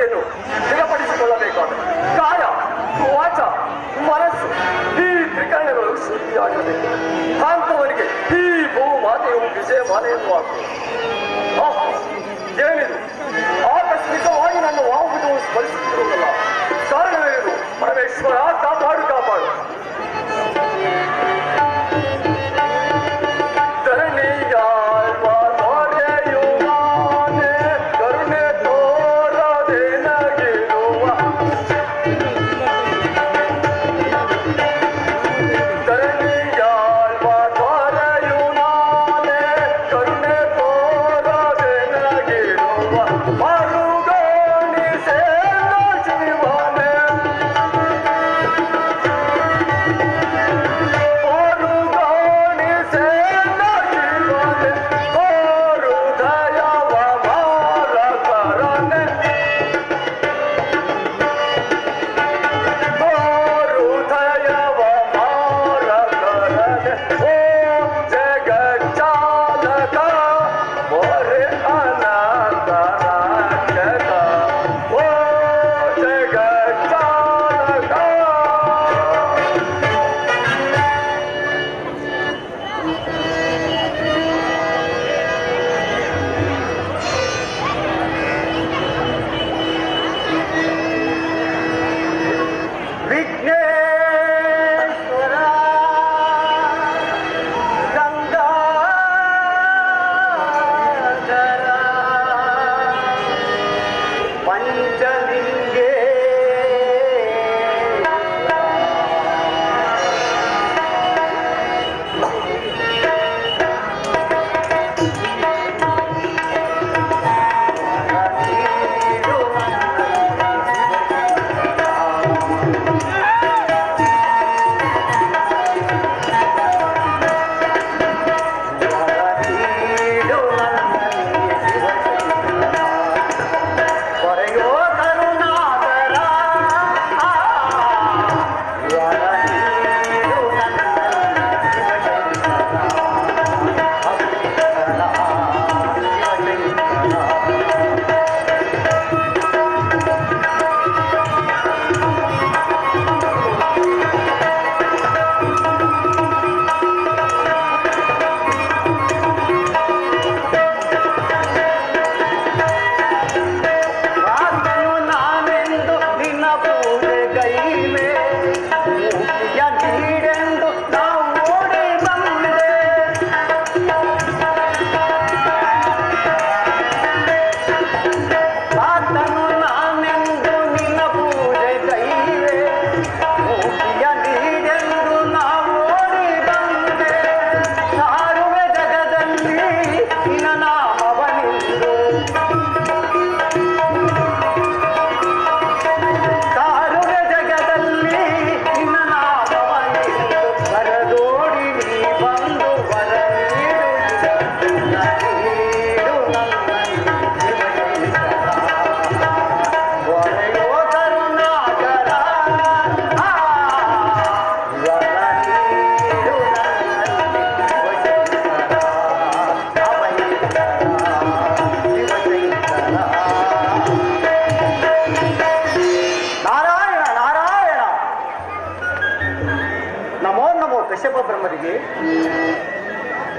ಪ್ರತಿಜ್ಞೆಯನ್ನು ಸ್ಥಿರಪಡಿಸಿಕೊಳ್ಳಬೇಕಾದ ಕಾಯ ವಾಚ ಮನಸ್ಸು ಈ ತ್ರಿಕರಣಗಳು ಶುದ್ಧಿಯಾಗಬೇಕು. ಅಂತವನಿಗೆ ಈ ಬಹುಮಾತೆಯು ವಿಜಯಮಾಲೆಯನ್ನು ಹಾಕುವುದು. ಏನಿದು ಆಕಸ್ಮಿಕವಾಗಿ ನನ್ನ ವಾಹುವನ್ನು ಸ್ಮರಿಸುತ್ತಿರುವುದಲ್ಲ. ಕಾರಣವೇನು? ಪರಮೇಶ್ವರ ಕಾಪಾಡು ಕಾಪಾಡು.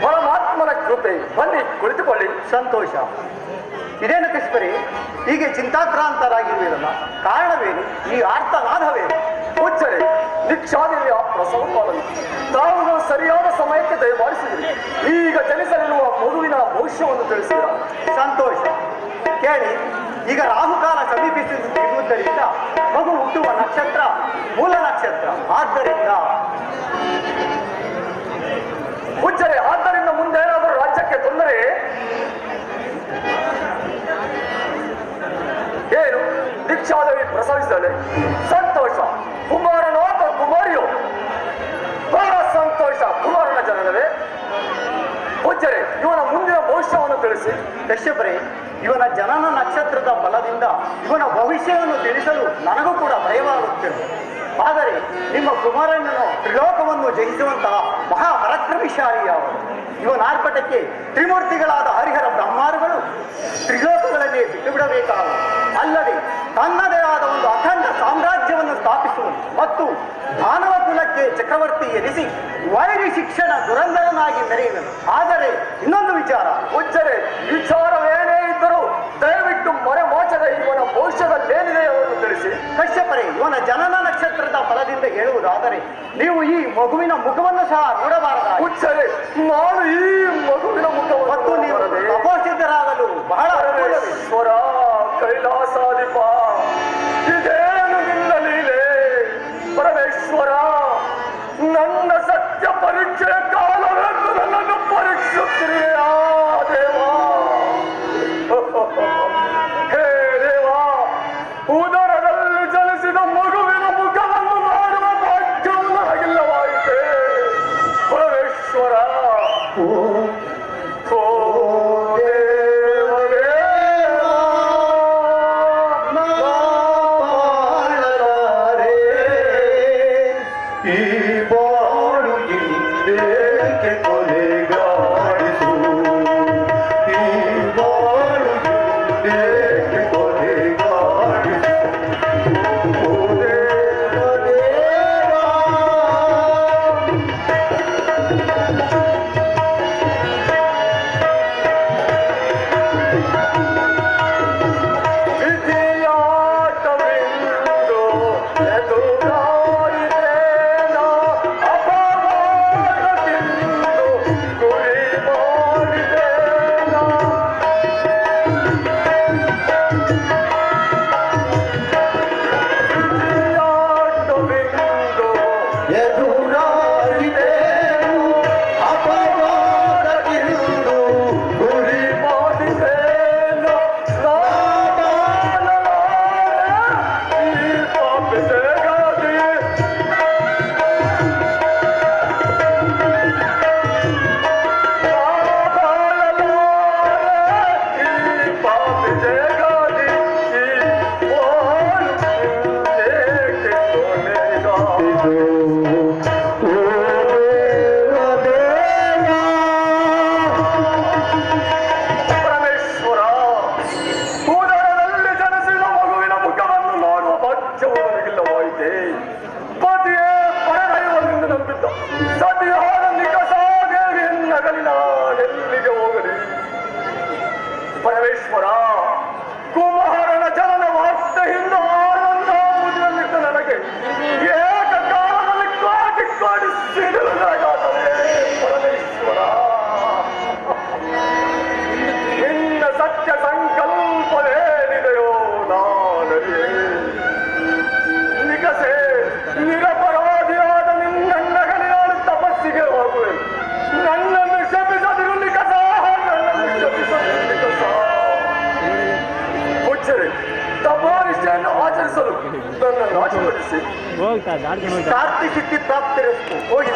ಪರಮಾತ್ಮನ ಕೃಪೆ. ಬನ್ನಿ ಕುಳಿತುಕೊಳ್ಳಿ. ಸಂತೋಷ. ಇದೇನು ಕೃಷ್ಣರೇ, ಹೀಗೆ ಚಿಂತಾಕ್ರಾಂತರಾಗಿರುವುದಲ್ಲ, ಕಾರಣವೇನು? ಈ ಆರ್ತನಾದವೇನು? ಹುಚ್ಚರೆ, ನಿಕ್ಷಾದೇವಿಯ ಪ್ರಸವ ಕಾಲವಿತ್ತು. ತಾವು ಸರಿಯಾದ ಸಮಯಕ್ಕೆ ದಯಮಾಡಿಸಿದ್ರಿ. ಈಗ ಜನಿಸಲಿರುವ ಮಗುವಿನ ಭವಿಷ್ಯವನ್ನು ತಿಳಿಸಿದ. ಸಂತೋಷ. ಕೇಳಿ, ಈಗ ರಾಹುಕಾಲ ಸಮೀಪಿಸುತ್ತಿರುವುದರಿಂದ ಮಗು ಹುಟ್ಟುವ ನಕ್ಷತ್ರ ಮೂಲ ನಕ್ಷತ್ರ. ಆದ್ದರಿಂದ ಹುಚ್ಚರೆ, ಆದ್ದರಿಂದ ಮುಂದೇನಾದರೂ ರಾಜ್ಯಕ್ಕೆ ತೊಂದರೆ ಏನು? ದೀಕ್ಷಾದೇವಿ ಪ್ರಸವಿಸಲೆ. ಸಂತೋಷ. ಕುಮಾರನೋ ಅಥವಾ ಕುಮಾರಿಯೋ? ಬಹಳ ಸಂತೋಷ. ಕುಮಾರನ ಜನನವೇ. ಹುಚ್ಚರೆ, ಇವನ ಮುಂದಿನ ಭವಿಷ್ಯವನ್ನು ತಿಳಿಸಿ. ಕಶ್ಯಪರೇ, ಇವನ ಜನನ ನಕ್ಷತ್ರದ ಬಲದಿಂದ ಇವನ ಭವಿಷ್ಯವನ್ನು ತಿಳಿಸಲು ನನಗೂ ಕೂಡ ಭಯವಾಗುತ್ತಿದೆ. ಆದರೆ ನಿಮ್ಮ ಕುಮಾರನನ್ನು ತ್ರಿಲೋಕವನ್ನು ಜಯಿಸುವಂತಹ ಮಹಾಪರಾಕ್ರಮಿಶಾಲಿ ಅವರು. ಇವನ ಆರ್ಭಟಕ್ಕೆ ತ್ರಿಮೂರ್ತಿಗಳಾದ ಹರಿಹರ ಬ್ರಹ್ಮಾರುಗಳು ತ್ರಿಲೋಕಗಳನ್ನೇ ಬಿಟ್ಟು ಬಿಡಬೇಕಾದ. ಅಲ್ಲದೆ ಮತ್ತು ದಾನವ ಕುಲಕ್ಕೆ ಚಕ್ರವರ್ತಿ ಎನಿಸಿ ವೈರಿ ಶಿಕ್ಷಣ ದುರಂಧರನಾಗಿ ಮೆರೆಯುವನು. ಆದರೆ ಇನ್ನೊಂದು ವಿಚಾರ, ಹುಚ್ಚರೆ, ವಿಚಾರವೇನೇ ಇದ್ದರೂ ದಯವಿಟ್ಟು ಮರೆಮಾಚದ ಇವನ ಭವಿಷ್ಯದಲ್ಲೇನಿದೆ ಎಂದು ತಿಳಿಸಿ. ಕಶ್ಯಪರೇ, ಇವನ ಜನನ ನಕ್ಷತ್ರದ ಫಲದಿಂದ ಹೇಳುವುದಾದರೆ ನೀವು ಈ ಮಗುವಿನ ಮುಖವನ್ನು ಸಹ ನೋಡಬಾರದು. ಹುಚ್ಚರೆ, ನಾನು ಈ ಮಗುವಿನ ಮುಖವನ್ನು ಮತ್ತು ನೀವು ತಪೋಸಿದ್ಧರಾಗಲು ಬಹಳ ಪರಮೇಶ್ವರ ಕೈಲಾಸಾಧಿಪ, ಇದೇನು ನಿನ್ನ ಲೀಲೆ? ಪರಮೇಶ್ವರ, ನನ್ನ ಸತ್ಯ ಪರೀಕ್ಷೆ ಕಾಲವೆಂದು ನನ್ನನ್ನು ಪರೀಕ್ಷಿಸುತ್ತಿರುವೆಯಾ ದೇವಾ? ಹೇ ದೇವಾ, ಉದರದಲ್ಲಿ ಜನಿಸಿದ ಮಗುವಿನ ಮುಖವನ್ನು ಮಾಡುವ ಭಾಗ್ಯವು ನನಗಿಲ್ಲವಾಯಿತೆ. ಪರಮೇಶ್ವರ, ಪರಮೇಶ್ವರ, ಕುಮಾರನ ಜನನ ವಾರ್ತೆಯಿಂದ ಆನಂದ ಮುದಿಯಲ್ಲಿದ್ದ ನನಗೆ ಏಕಕಾಲದಲ್ಲಿ ಕಾಟಿ ಕಾಟಿ ಸಿಡಿಲುಗಳಾಗುತ್ತದೆ. ಪರಮೇಶ್ವರ, ನಿನ್ನ ಸತ್ಯ ಸಂಕಲ್ಪವೇನಿದೆಯೋ ನಾನರಿಯೇ. ನಿಕಸೆ, ನಿರಪರಾಧಿಯಾದ ನಿನ್ನಣ್ಣಗನೇ ನಾನು ತಪಸ್ಸಿಗೆ ಹೋಗುವೆ. ನನ್ನನ್ನು ಶಪಿಸದಿರು ನಿಕಸ, ನನ್ನನ್ನು ಶಪಿಸದಿರು ನಿಕಸ. ಹುಚ್ಚರೆ, ತಪೋನಿಷ್ಠೆಯನ್ನು ಆಚರಿಸಲು ನನ್ನನ್ನು ಆಶೀರ್ವದಿಸಿ. ಕಾರ್ತಿ ಸಿದ್ಧಿ ಪ್ರಾಪ್ತಿರಷ್ಟು ಹೋಗಿ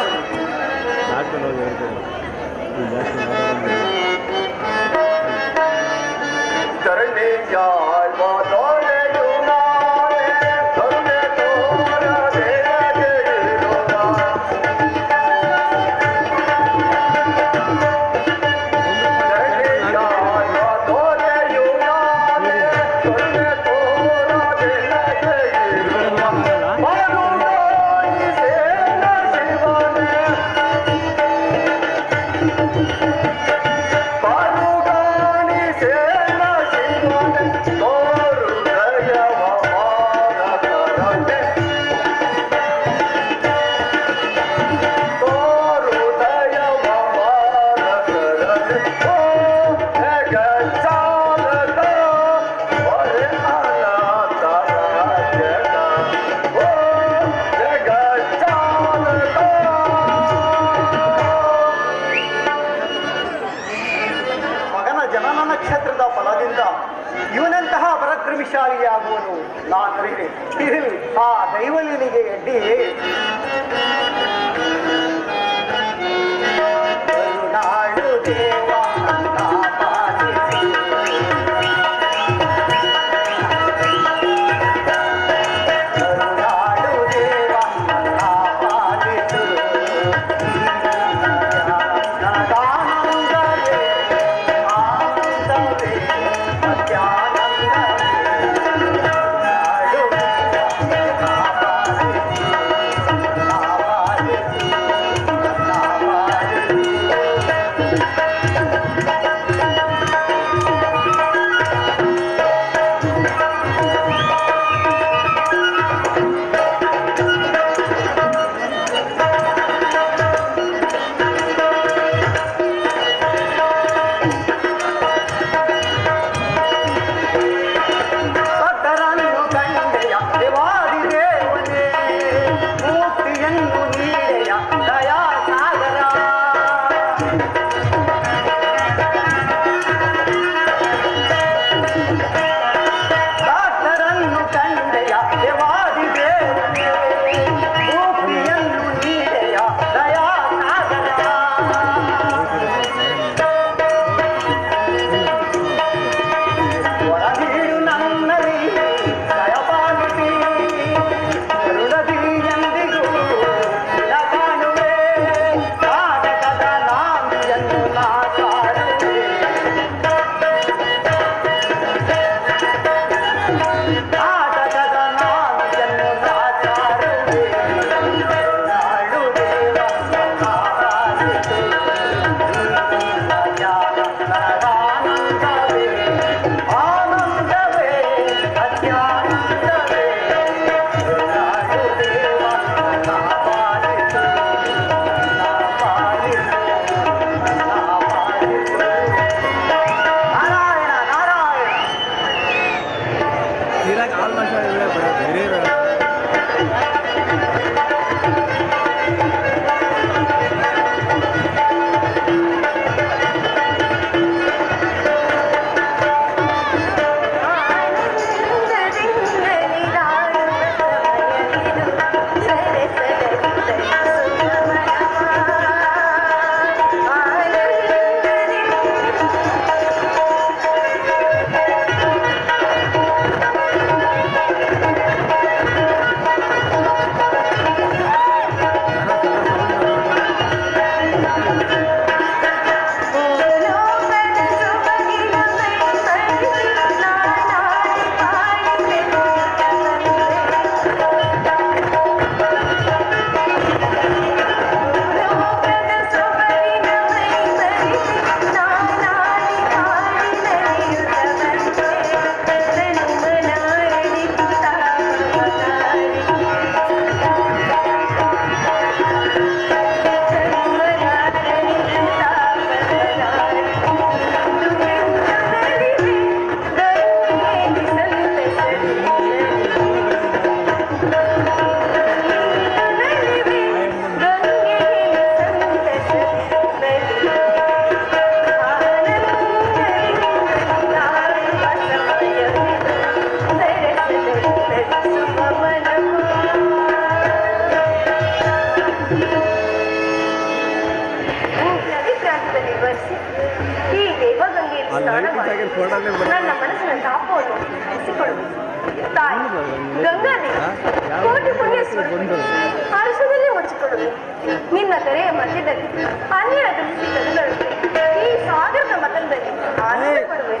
ಇವನಂತಹ ಪರಾಕ್ರಮಶಾಲಿಯಾಗುವನು ನಾನರಿವೆ. ಆ ದೈವಲಿನಿಗೆ ಎಡ್ಡಿ ಕರುಣಾಳು ದೇವ ನನ್ನ ಮನಸ್ಸಿನ ತಾಪವನ್ನು ಹರಿಸಿಕೊಳ್ಳು ತಾಯಿ ಗಂಗಾದೇವಿ ಕೋಟಿ ಪುಣ್ಯಸ್ವರೂಪಿಣಿ ಹರ್ಷದಲ್ಲಿ ಮುಚ್ಚಿಕೊಳ್ಳುವೆ ನಿನ್ನ ತೆರೆಯ ಮಧ್ಯದಲ್ಲಿ ಅನ್ಯರ ದೃಷ್ಟಿ ಕದಲುತ್ತೆ ಈ ಸಾಗರದ ಮತದಲ್ಲಿ ಆನಂದ ಪಡುವೆ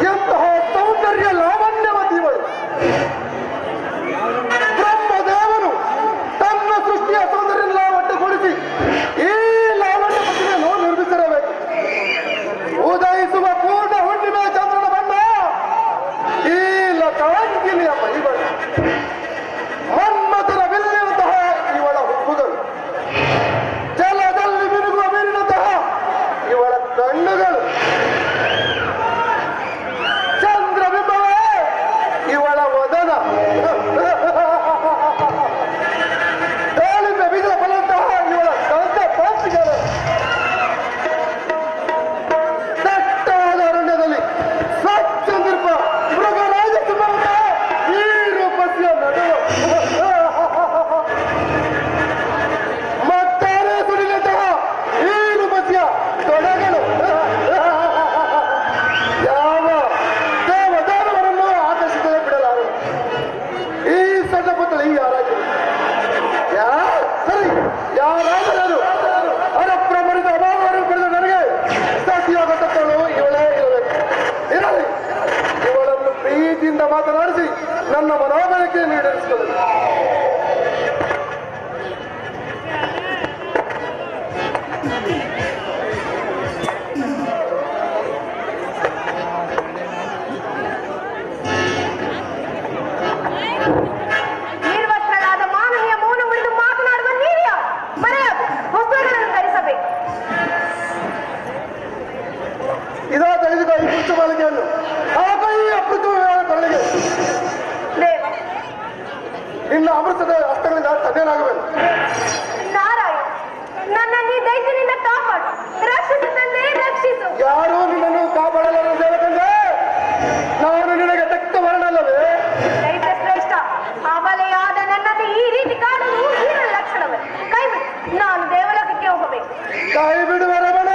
ಎಂತಹ ಸೌಂದರ್ಯ ಲಾವಣ್ಯವತಿಗಳು ಬ್ರಹ್ಮದೇವನು ತನ್ನ ಸೃಷ್ಟಿಯ ಸೌಂದರ್ಯ ಒಟ್ಟುಗೂಡಿಸಿ ಈ ಲಾವಣ್ಯವತಿಯನ್ನು ನಿರ್ಮಿಸಿರಬೇಕು. ಉದಯಿಸುವ ಪೂರ್ಣ ಹುಣ್ಣಿಮೆ ಚಂದ್ರನ ಬಣ್ಣ ಈ ಲತಾಂಗಿನಿಯ ಮೈಬಣ್ಣ, ಮನ್ಮಥನ ಬಿಲ್ಲಿನಂತಹ ಇವಳ ಹುಬ್ಬುಗಳು, ಜಲದಲ್ಲಿ ಮಿನುಗುವ ಮೀನಿನಂತಹ ಇವಳ ಕಣ್ಣುಗಳು, ಇವಳ ವದನ ದಾಳಿಂಬೆ ಬೀಜ ಫಲಂತಹ ಇವಳ ದಂತ ಪಾಂಚಿಗಳು, ದಟ್ಟವಾದ ಅರಣ್ಯದಲ್ಲಿ ಸ್ವಚ್ಛಂದಿರ್ಪ ಮೃಗರಾಜ ಸುಮಂತಹ ಈ ರೂಪಸ್ಯ ನಡುವೆ ಮತ್ತಾರೇ ಸುಡಿದಂತಹ ಈ ರೂಪಸ್ಯ ತೊಡಗಳು ಯಾವ ದೇವದಾನವರನ್ನು ಆಕರ್ಷಿಸದೆ ಬಿಡಲಾರು. ಈ ಸಣ್ಣ ಪುತ್ಥಳಿ ಯಾರಾದರೂ ಸರಿ ಯಾರಾದರೂ ಅರಪ್ರಮರಿದ ಅಭಾವವನ್ನು ಪಡೆದ ನನಗೆ ಸಾಧ್ಯವಾಗತ್ತವಳು ಇವಳೇ ಇರಬೇಕು. ಇರಲಿ, ಇವಳನ್ನು ಪ್ರೀತಿಯಿಂದ ಮಾತನಾಡಿಸಿ ನನ್ನ ಮನೋಬಯಕೆಯನ್ನು ಈಡೇರಿಸಿಕೊಳ್ಳಲು. ನಿರ್ವಸ್ತ್ರಳಾದ ಮಾನವೀಯ ಮೌನ ಮುರಿದು ಮಾತನಾಡುವ ನೀವ್ಯ ಮರೆಯದು ವಸ್ತ್ರಗಳನ್ನು ಧರಿಸಬೇಕು. ಇದಾ ತೆಗೆದುಕೋ ಈ ಪುಷ್ಪ ಮಾಲಿಕೆಯನ್ನು, ಆಗ ಈ ಅಪೃಥ್ವಿಯಾದ ಕೊಳ್ಳಿಗೆ ದೇವ ನಿನ್ನ ಅಮೃತದ ಹಸ್ತಗಳಿಂದ ತನ್ನೇನಾಗಬೇಕು. ನಾರಾಯಣ, ನನ್ನ ನೀ ದೈತ್ಯನಿಂದ ಕಾಪಾಡು, ರಕ್ಷಿಸು ತಂದೆ, ರಕ್ಷಿಸು. ಯಾರೂ ನಿನ್ನನ್ನು ಕಾಪಾಡಲಾರ ದೇವಕಂದ್ರೆ ನಾನು ನಿನಗೆ ತಕ್ಕ ವರ್ಣಲ್ಲವೇ? ದೈತ್ಯ ಶ್ರೇಷ್ಠ, ಅಬಲೆಯಾದ ನನ್ನನ್ನು ಈ ರೀತಿ ಕಾಣಲು ಹೀನ ಲಕ್ಷಣವೇ. ಕೈ ಬಿಡು, ನಾನು ದೇವಲೋಕಕ್ಕೆ ಹೋಗಬೇಕು. ಕೈ ಬಿಡುವ ರಮಣ,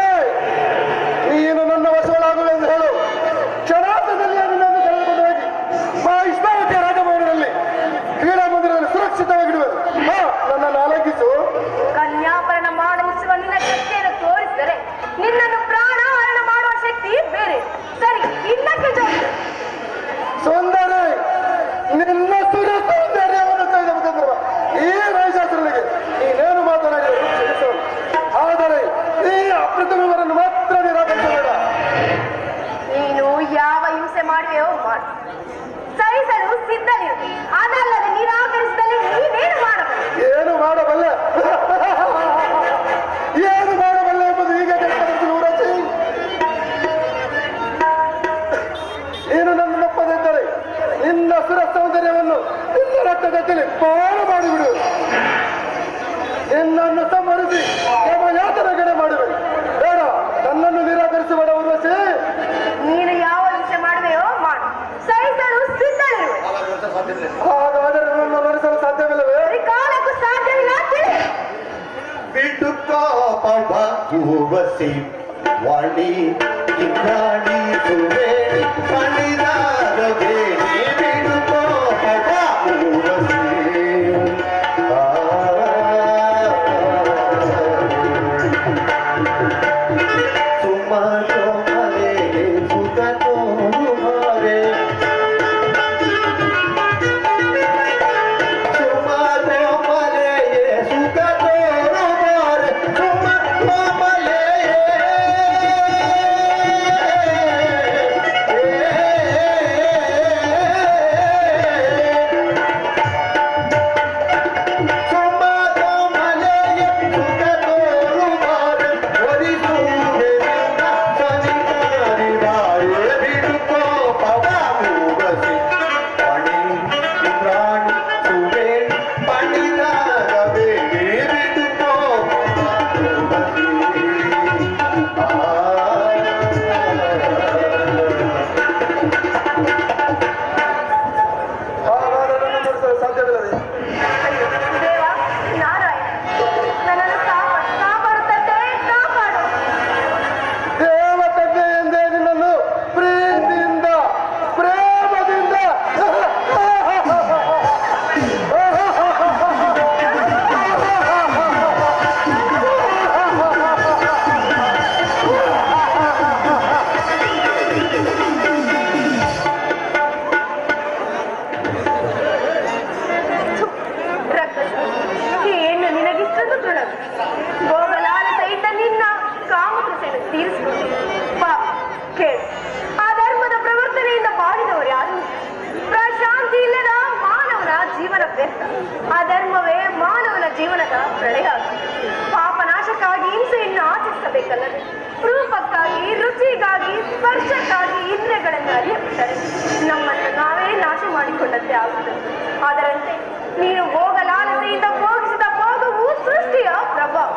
ಬಿಡುಕೋ ಪವ ಊರ್ವಶಿ ವಾಣಿ ಇಂದ್ರಾಣಿ ಸುವೇಣಿ ಪಣಿದಾದ ಬೇಡಿ ಬಿಡುಕೋ ಪವ ಊರ್ವಶಿ ಸುಮಾರು ಮರೆ ಸುಖತೋ ಮಾರೆ ಅಧರ್ಮವೇ ಮಾನವನ ಜೀವನದ ಪ್ರಳಯ. ಪಾಪನಾಶಕ್ಕಾಗಿ ಹಿಂಸೆಯನ್ನು ಆಚರಿಸಬೇಕಲ್ಲದೆ ರೂಪಕ್ಕಾಗಿ, ರುಚಿಗಾಗಿ, ಸ್ಪರ್ಶಕ್ಕಾಗಿ ಇಂದ್ರಿಯಗಳನ್ನು ಅರಿಯಬಿಟ್ಟರೆ ನಮ್ಮನ್ನು ನಾವೇ ನಾಶ ಮಾಡಿಕೊಂಡಂತೆ ಆಗುತ್ತದೆ. ಅದರಂತೆ ನೀನು ಭೋಗಲಾಲಸೆಯಿಂದ ಭೋಗಿಸಿದ ಭೋಗವು ಸೃಷ್ಟಿಯ ಪ್ರಭಾವ,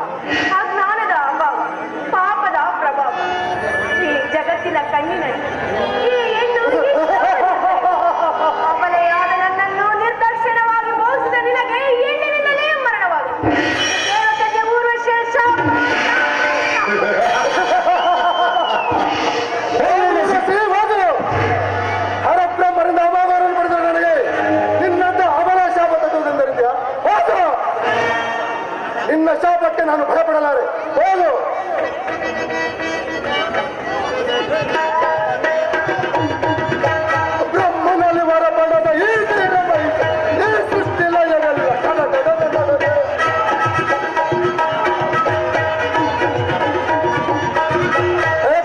ಅಜ್ಞಾನದ ಅಭಾವ, ಪಾಪದ ಪ್ರಭಾವ. ಈ ಜಗತ್ತಿನ ಕಣ್ಣಿನಲ್ಲಿ ಈ ಹೆಣ್ಣು ಅಬಲೆಯಾದ ನನ್ನನ್ನು ನಿರ್ದರ್ಶನವಾಗಿ ಬೋಧಿಸಿದ ನಿನಗೆ ಹೆಣ್ಣಿನಿಂದಲೇ ಮರಣವಾಗಿದೆ. ದೇವತೆಗೆ ಊರ್ವಶಿ ಶಾಪ. ಹರಬ್ರಹ್ಮರಿಂದ ಅಭಾವವನ್ನು ಪಡೆದ ನನಗೆ ನಿನ್ನಂತ ಅಬಲ ಶಾಪ ತಟ್ಟುವುದೆಂದರಿದ್ಯಾ? ಹೋಗು, ನಿನ್ನ ಶಾಪಕ್ಕೆ ನಾನು ಭಯಪಡಲಾರೆ. ಹೋಗು. ಬ್ರಹ್ಮನಲ್ಲಿ ವರ ಪಡೆದ ಈ ಸೃಷ್ಟಿ ಲಯವೆಲ್ಲ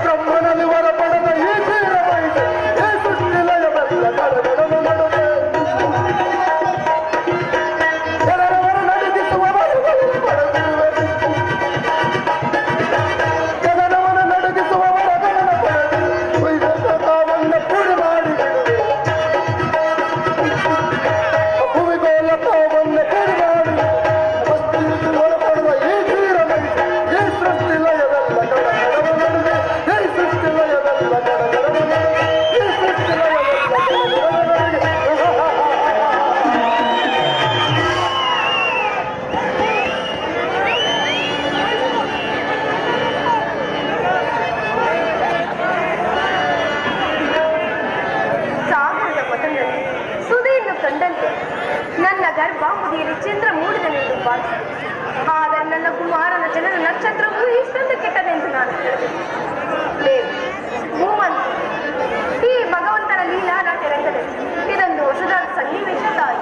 ಬ್ರಹ್ಮನಲ್ಲಿ ವರ ಪಡೆದ ಈ ಸೃಷ್ಟಿ ಲಯವೆಲ್ಲ ಜನರವರ ನಡುಗಿಸುವವರು ಜನರವನ ನಡುಗಿಸುವವರ ಗಮನ ಪಡೆದು ತಾವನ್ನು ಪೂಡಿ ಮಾಡಿ ಭೂಮಿಗೋಲ ತಾವನ್ನು ಪೂಡಿ ಮಾಡಿ ಒಳಪಡುವ ಈ ಧೀರ ಮನುಷ್ಯ ಈ ಸೃಷ್ಟಿ ಲಯವೆಲ್ಲ ಗಡಗಡವ ನಡುವೆ ಈ ಸೃಷ್ಟಿ ಲಯವೆಲ್ಲ ಗಡಗಡವ ನಡುವೆ ಈ ಸೃಷ್ಟಿ ಲಯವೆಲ್ಲ ಗಡಗಡವ ನಡುವೆ. ಸಾಗರದ ಪತಂಗದಲ್ಲಿ ಸುದೆಯನ್ನು ಕಂಡಂತೆ ನನ್ನ ಗರ್ಭ ಮುದಿಯಲ್ಲಿ ಚಂದ್ರ ಮೂಡಿದನೆಂದು ಭಾವಿಸಿದೆ. ಆದರೆ ನನ್ನ ಕುಮಾರನ ಜನನ ನಕ್ಷತ್ರವು ಇಷ್ಟೊಂದು ಕೆಟ್ಟದೆಂದು ನಾನು ಹೇಳಿದೆ. ಭೂಮಂತ ಈ ಭಗವಂತನ ಲೀಲಾ ನಾಟ್ಯ ರಂಗದಲ್ಲಿ ಇದೊಂದು ಹೊಸದ ಸನ್ನಿವೇಶ ತಾಯಿ.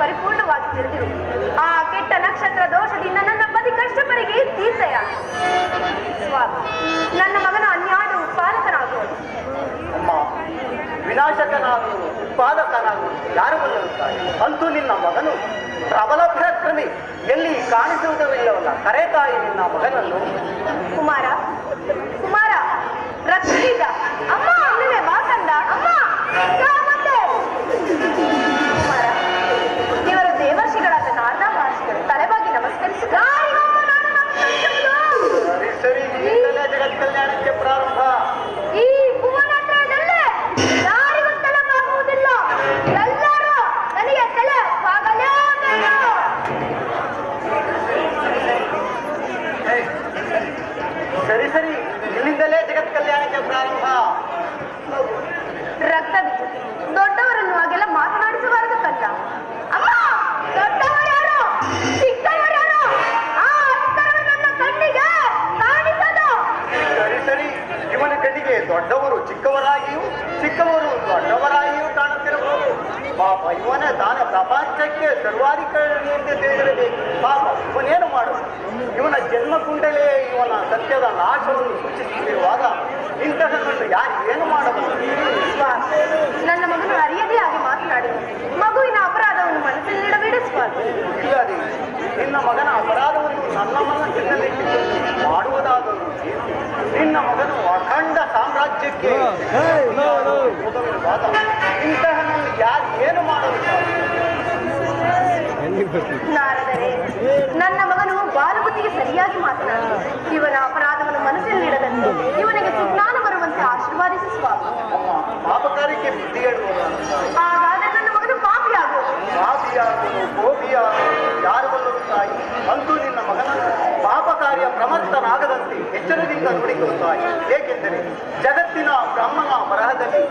ಪರಿಪೂರ್ಣವಾಗಿ ತಿಳಿದಿರು. ಆ ಕೆಟ್ಟ ನಕ್ಷತ್ರ ದೋಷದಿಂದ ನನ್ನ ಪತಿ ಕಷ್ಟಪರಿಗೆ ತೀರ್ಥಯ. ಸ್ವಾಮಿ, ನನ್ನ ಮಗನ ಅನ್ಯಾಡು ಉತ್ಪಾದಕನಾಗುವುದು. ಅಮ್ಮ, ವಿನಾಶಕನಾಗುವುದು ಉತ್ಪಾದಕನಾಗುವುದು ಯಾರು ಬಲ್ಲುತ್ತಾರೆ? ಅಂತೂ ನಿನ್ನ ಮಗನು ಪ್ರಬಲ ಪರಾಕ್ರಮಿ, ಎಲ್ಲಿ ಕಾಣಿಸುವುದಿಲ್ಲವಲ್ಲ. ಕರೆ ತಾಯಿ ನಿನ್ನ ಮಗನನ್ನು. ಕುಮಾರ, ಕುಮಾರ, ರಕ್ಷಿತ ಅಮ್ಮ, ಅಲ್ಲಿವೆ ಬಾಕಂದ ಅಮ್ಮ. ಕುಮಾರ, ಇವರು ದೇವರ್ಷಿಗಳಾದ ನಾರದ ಮಹರ್ಷಿಗಳು. ತಲೆಬಾಗಿ ನಮಸ್ಕರಿಸಿದ್ದಾರೆ. ಸರಿ, ಈಗಲೇ ಜಗತ್ ಕಲ್ಯಾಣಕ್ಕೆ ಪ್ರಾರಂಭ. ಈ ಭುವನತ್ರದಲ್ಲೇ ಯಾರಿಗೂ ತಲೆಬಾಗುವುದಿಲ್ಲ. ಎಲ್ಲರೂ ನನಗೆ ತಲೆ ಬಾಗಲೇಬೇಕು. ಸರಿ ಸರಿ, ಇಲ್ಲಿಂದಲೇ ಜಗತ್ ಕಲ್ಯಾಣಕ್ಕೆ ಪ್ರಾರಂಭ. ರಕ್ತ ಬಿದ್ದು ದೊಡ್ಡವರನ್ನು ಹಾಗೆಲ್ಲ ಮಾತನಾಡಿಸಬಾರದು ಕಲ್ಲ. ಅಮ್ಮ, ದೊಡ್ಡವರ್ಯಾರು ಚಿಕ್ಕವರ್ಯಾರು ಆ ಅಂತರವು ನನ್ನ ಕಣ್ಣಿಗೆ ಕಾಣಿಸದು. ಸರಿ ಸರಿ, ಇವನ ಕಣ್ಣಿಗೆ ದೊಡ್ಡವರು ಚಿಕ್ಕವರಾಗಿಯೂ ಚಿಕ್ಕವರು ದೊಡ್ಡವರಾಗಿಯೂ ಕಾಣುತ್ತಿರಬಹುದು. ಪಾಪ, ಇವನ ದಾನ ಪ್ರಪಂಚಕ್ಕೆ ಸರ್ವಾಧಿಕಾರಿ ಎಂದು ತಿಳಿದಿರಬೇಕು. ಪಾಪ, ಇವನೇನು ಮಾಡು? ಇವನ ಜನ್ಮ ಕುಂಡಲೇ ಇವನ ಸತ್ಯದ ನಾಶವನ್ನು ಸೂಚಿಸುತ್ತಿರುವಾಗ ಇಂತಹದನ್ನು ಯಾರು ಏನು ಮಾಡಬಹುದು? ನನ್ನ ಮಗನು ಅರಿಯದೇ ಆಗಿ ಮಾತನಾಡಿದ ಮಗುವಿನ ಅಪರಾಧವನ್ನು ಮನಸ್ಸಿನಲ್ಲಿಡಬೇಡ ಸ್ವಾಮಿ. ಇಲ್ಲದೆ ನಿನ್ನ ಮಗನ ಅಪರಾಧವನ್ನು ನನ್ನ ಮನಸ್ಸಿನಲ್ಲಿಟ್ಟುಕೊಂಡು ಮಾಡುವುದಾದರೂ ಏನು? ನಿನ್ನ ಮಗನು ಅಖಂಡ ಸಾಮ್ರಾಜ್ಯಕ್ಕೆ ಹೋಗವಿರುವಾಗ ಇಂತಹನನ್ನು ಯಾರು ಏನು ಮಾಡಲು ಸಾಧ್ಯ? ನಾರದರೆ, ನನ್ನ ಮಗನು ಬಾಲಬುದ್ಧಿಗೆ ಸರಿಯಾಗಿ ಮಾತನಾಡಿ ಇವನ ಅಪರಾಧವನ್ನು ಮನಸ್ಸಿನಲ್ಲಿಡದಂತೆ ಇವನಿಗೆ ಸುಜ್ಞಾನ ಬರುವಂತೆ ಆಶೀರ್ವಾದಿಸಿ ಸ್ವಾಮಿ. ಅಮ್ಮ, ಪಾಪಕಾರ್ಯಕ್ಕೆ ಬುದ್ಧಿ ಹೇಳುವುದು. ಹಾಗಾದರೆ ನನ್ನ ಮಗನು ಪಾಪಿಯಾಗುವುದು. ಪಾಪಿಯಾಗುವುದು, ಕೋಪಿಯಾಗುವುದು ಯಾರು ಬಲ್ಲರು ತಾಯಿ? ಅಂತೂ ನಿನ್ನ ಮಗನನ್ನು ಪಾಪ ಕಾರ್ಯ ಪ್ರಮತ್ತನಾಗದಂತೆ ಎಚ್ಚರದಿಂದ ನೋಡಿಕೊಳ್ಳುತ್ತಾಯಿ. ಏಕೆಂದರೆ ಜಗತ್ತಿನ ಬ್ರಹ್ಮನ ಬರಹದಲ್ಲಿ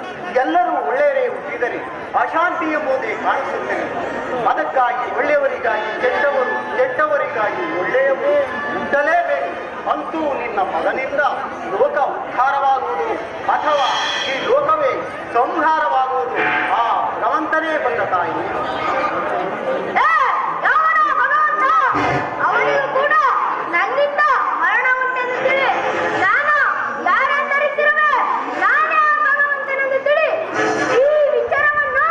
ಎಲ್ಲರೂ ಒಳ್ಳೆಯವರೇ ಹುಟ್ಟಿದರೆ ಅಶಾಂತಿ ಎಂಬುದೇ ಕಾಣಿಸುತ್ತದೆ. ಅದಕ್ಕಾಗಿ ಒಳ್ಳೆಯವರಿಗಾಗಿ ಕೆಟ್ಟವರು, ಕೆಟ್ಟವರಿಗಾಗಿ ಒಳ್ಳೆಯವರು ಹುಟ್ಟಲೇಬೇಕು. ಅಂತೂ ನಿನ್ನ ಮಗನಿಂದ ಲೋಕ ಉದ್ಧಾರವಾಗುವುದು ಅಥವಾ ಈ ಲೋಕವೇ ಸಂಹಾರವಾಗುವುದು ಆ ಭಗವಂತನೇ ಬಂದ ತಾಯಿ. ಅವನಿಗೂ ಕೂಡ ನನ್ನಿಂದ ಮರಣ ಉಂಟೆಂದು ತಿಳಿ. ನಾನು ಯಾರೆಂದರಿಸಿರುವೆ? ನಾನೇ ಆ ಭಗವಂತನೆಂದು ತಿಳಿ. ಈ ವಿಚಾರವನ್ನು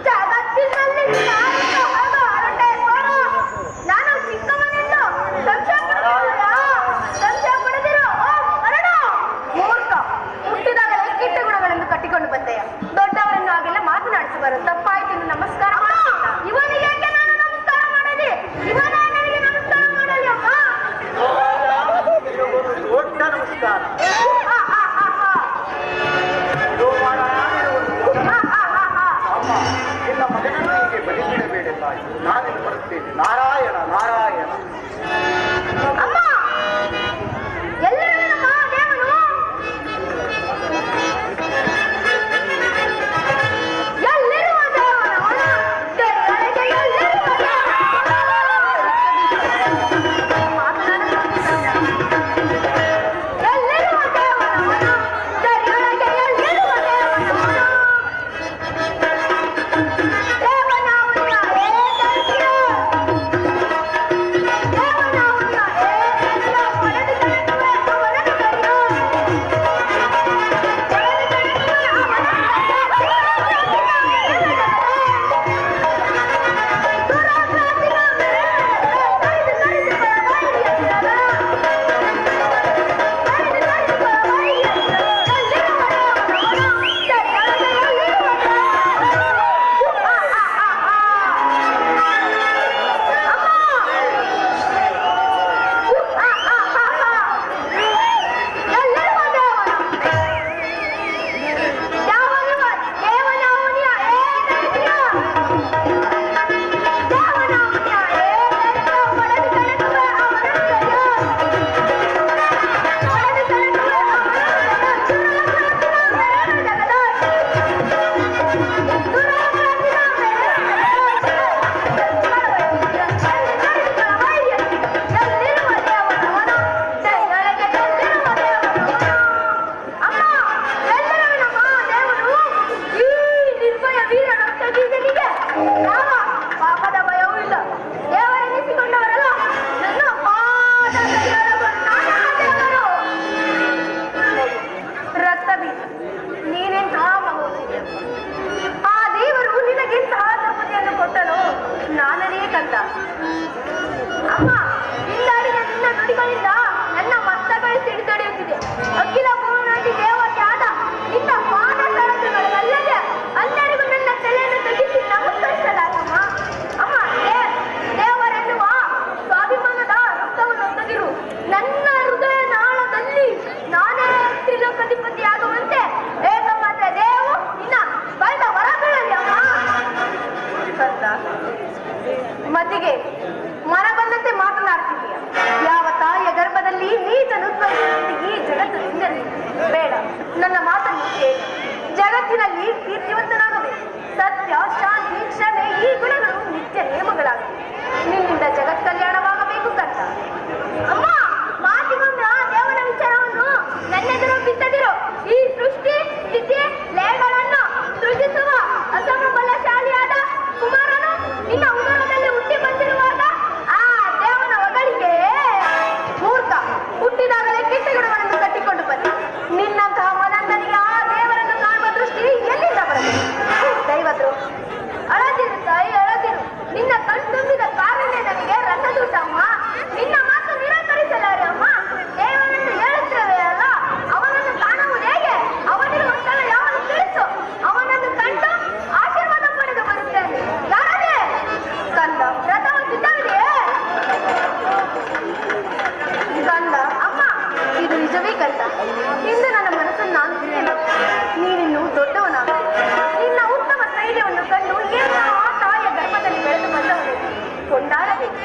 ಜಗತ್ತಿನಲ್ಲಿ ಸಾರಿಸ ಹೋಗ ಹೊರಟೆ ಹೋಗು. ನಾನು ಚಿಕ್ಕವನೆಂದು ಸಂಶಯ ಪಡೆದಿರು. ಮರಣ ಮೂರ್ಖ, ಹುಟ್ಟಿದಾಗಲೇ ಕೆಟ್ಟ ಗುಣಗಳನ್ನು ಕಟ್ಟಿಕೊಂಡು ಬಂದೆಯ. ದೊಡ್ಡವರನ್ನು ಹಾಗೆಲ್ಲ ಮಾತನಾಡಿಸಬಾರದು. ತಪ್ಪಾಯ್ತು. ನಮಸ್ಕಾರ. ಇವನಿಗೆ ನನ್ನ ಮಾತನ್ನು ಕೇಳಿ. ಜಗತ್ತಿನಲ್ಲಿ ಕೀರ್ತಿವಂತನಾಗಬೇಕು. ಸತ್ಯ, ಶಾಂತಿ, ಕ್ಷಮೆ ಈ ಗುಣಗಳು ನಿತ್ಯ ನಿಯಮಗಳಾಗಿವೆ. ನಿನ್ನಿಂದ ಜಗತ್ ಕಲ್ಯಾಣವಾಗಬೇಕು ಕಂದ. ಅಮ್ಮ, ಮಾತಿಗೊಮ್ಮೆ ಆ ದೇವರ ವಿಚಾರವನ್ನು ನನ್ನೆದುರು ಬಿತ್ತದಿರು. ಈ ಸೃಷ್ಟಿ ಸ್ಥಿತಿ ಲಯಗಳನ್ನು ಸೃಜಿಸುವ ಅಸಮ ಬಲಶಾಲಿಯಾದ ಕುಮಾರನು ನಿನ್ನ ಉದರದಲ್ಲಿ ಹುಟ್ಟಿ ಬಂದಿರುವಾಗ ಆ ದೇವನ ಒಗಳಿಗೆ ಮೂರ್ಖ ಹುಟ್ಟಿದಾಗಲೇ ಕೆಟ್ಟ ಗುಣಗಳನ್ನು ಕಟ್ಟಿಕೊಂಡು ಬಂದ. ನಿನ್ನಂತಹ ಮನಂದನಿಗೆ ಆ ದೇವರನ್ನು ಕಾಣುವ ದೃಷ್ಟಿ ಎಲ್ಲಿಂದ ಬರಬೇಕು? ದೈವದ್ರು, ಅಳದಿರು ತಾಯಿ, ಅಳದಿರು. ನಿನ್ನ ಕಣ್ತುಂಬಿದ ಕಾರಣವೇ ನನಗೆ ರಸದುಂಟಮ್ಮ. ನಿನ್ನ ಮಾತು ನಿರಾಕರಿಸಲಾರೆ ಅಮ್ಮ. ದೇವರನ್ನು ಹೇಳುತ್ತೇವೆ ಅಲ್ಲ, ಅವನನ್ನು ಕಾಣುವುದು ಹೇಗೆ? ಅವನಿರುವ ಸ್ಥಳ ಯಾವನು ತಿಳಿಸು. ಅವನನ್ನು ಕಂಡು ಆಶೀರ್ವಾದ ಪಡೆದು ಬರುತ್ತೇನೆ. ಯಾರೇ ಕಂದ, ರಥವ ಸಿದ್ಧವಿದೆಯೇ? ಕಂದ, ಅಮ್ಮ, ಇದು ನಿಜವೇ ಕಂದ. ಇಂದು ನನ್ನ ಮನಸ್ಸನ್ನು ನಾನು ತಿಳಿಯಲು ನೀನಿನ್ನು ದೊಡ್ಡವನಾಗಬೇಕು. ನಿನ್ನ ಉತ್ತಮ ಸ್ಥೈರ್ಯವನ್ನು ಕಂಡು ಏನೋ ಆ ತಾಯಿಯ ಗರ್ಭದಲ್ಲಿ ಬೆಳೆದು ಬಂದವನು ಕೊಂಡಾಡಬೇಕು.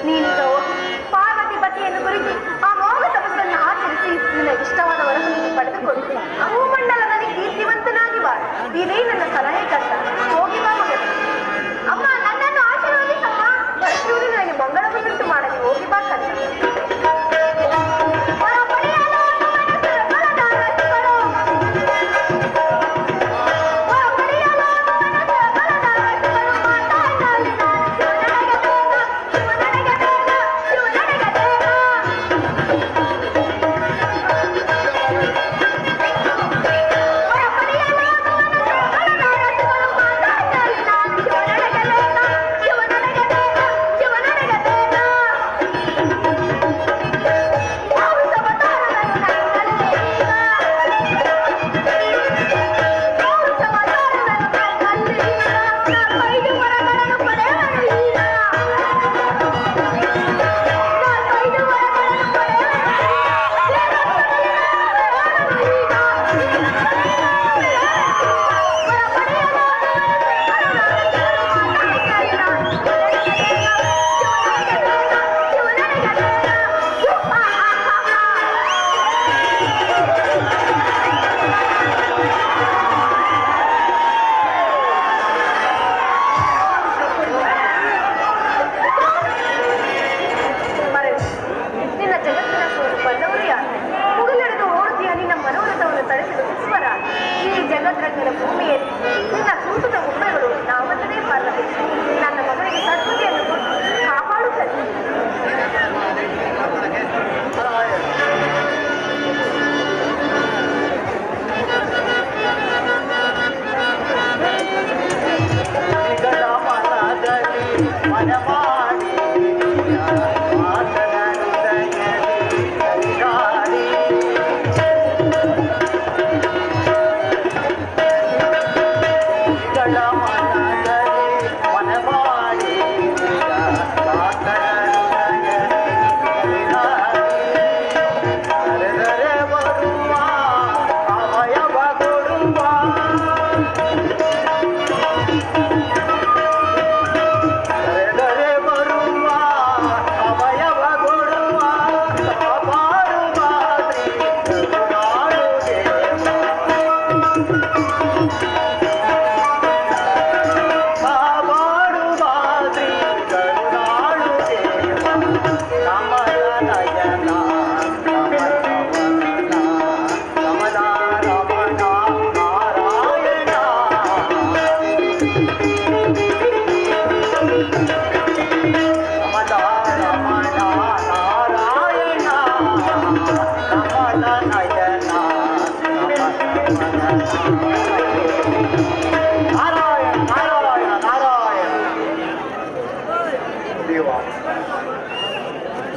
ನೀನೀಗ ಹೋಗಿ ಪಾರ್ವತಿ ಪತಿಯನ್ನು ಕುರಿತು ಆ ಮೋಗ ತಪಸ್ಸನ್ನು ಆಚರಿಸಿ ನಿನ್ನ ಇಷ್ಟವಾದ ವರವನ್ನು ಪಡೆದುಕೊಂಡು ಭೂಮಂಡಲದಲ್ಲಿ ಕೀರ್ತಿವಂತನಾಗಿ ಬಾಳ. ಇದೇ ನನ್ನ ಸಲಹೆ ಕಂದ. ಹೋಗಿ ಬಾ ಮಗನೇ. ಅಮ್ಮ, ನನ್ನನ್ನು ಆಶೀರ್ವದಿಸಮ್ಮ. ಪರಶುರು ನನಗೆ ಮಂಗಳವನ್ನುಂಟು ಮಾಡಲಿ. ಹೋಗಿ ಬಾ ಕಂದ. ಜಗದ್ರಜ್ಞನ ಭೂಮಿಯಲ್ಲಿ ನಿನ್ನ ಕೂಟದ ಉಪ್ಪೆಗಳು ನಾವತ್ತನೇ ಬರಬೇಕು. ನನ್ನ ಮಗಳಿಗೆ ಸದ್ಬುದ್ಧಿಯನ್ನು ಕೊಟ್ಟು ಕಾಪಾಡುತ್ತದೆ.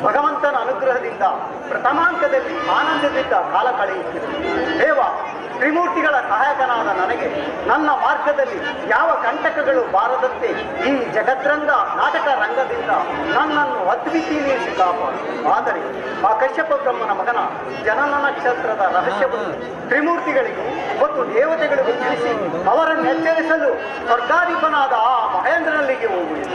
ಭಗವಂತನ ಅನುಗ್ರಹದಿಂದ ಪ್ರಥಮಾಂಕದಲ್ಲಿ ಆನಂದದಿಂದ ಕಾಲ ಕಳೆಯುತ್ತಿದೆ. ದೇವ, ತ್ರಿಮೂರ್ತಿಗಳ ಸಹಾಯಕನಾದ ನನಗೆ ನನ್ನ ಮಾರ್ಗದಲ್ಲಿ ಯಾವ ಕಂಟಕಗಳು ಬಾರದಂತೆ ಈ ಜಗದ್ರಂಗ ನಾಟಕ ರಂಗದಿಂದ ನನ್ನನ್ನು ಅದ್ವಿತೀಯನಿಸಿ ಕಾಪಾಡು. ಆದರೆ ಆ ಕಶ್ಯಪ ಬ್ರಹ್ಮನ ಮಗನ ಜನನ ನಕ್ಷತ್ರದ ರಹಸ್ಯವನ್ನು ತ್ರಿಮೂರ್ತಿಗಳಿಗೂ ಮತ್ತು ದೇವತೆಗಳಿಗೂ ತಿಳಿಸಿ ಅವರನ್ನು ಎಚ್ಚರಿಸಲು ಸ್ವರ್ಗಾಧಿಪನಾದ ಆ ಮಹೇಂದ್ರನಲ್ಲಿಗೆ ಹೋಗುವುದು.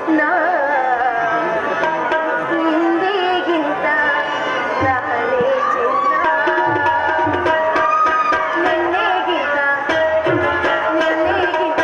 ನಾ ಹಿಂದೆಗಿಂತ ನಾಳೆ ಚಿನ್ನ ನಿನ್ನೆಗಿಂತ ನಿನ್ನೆಗಿಂತ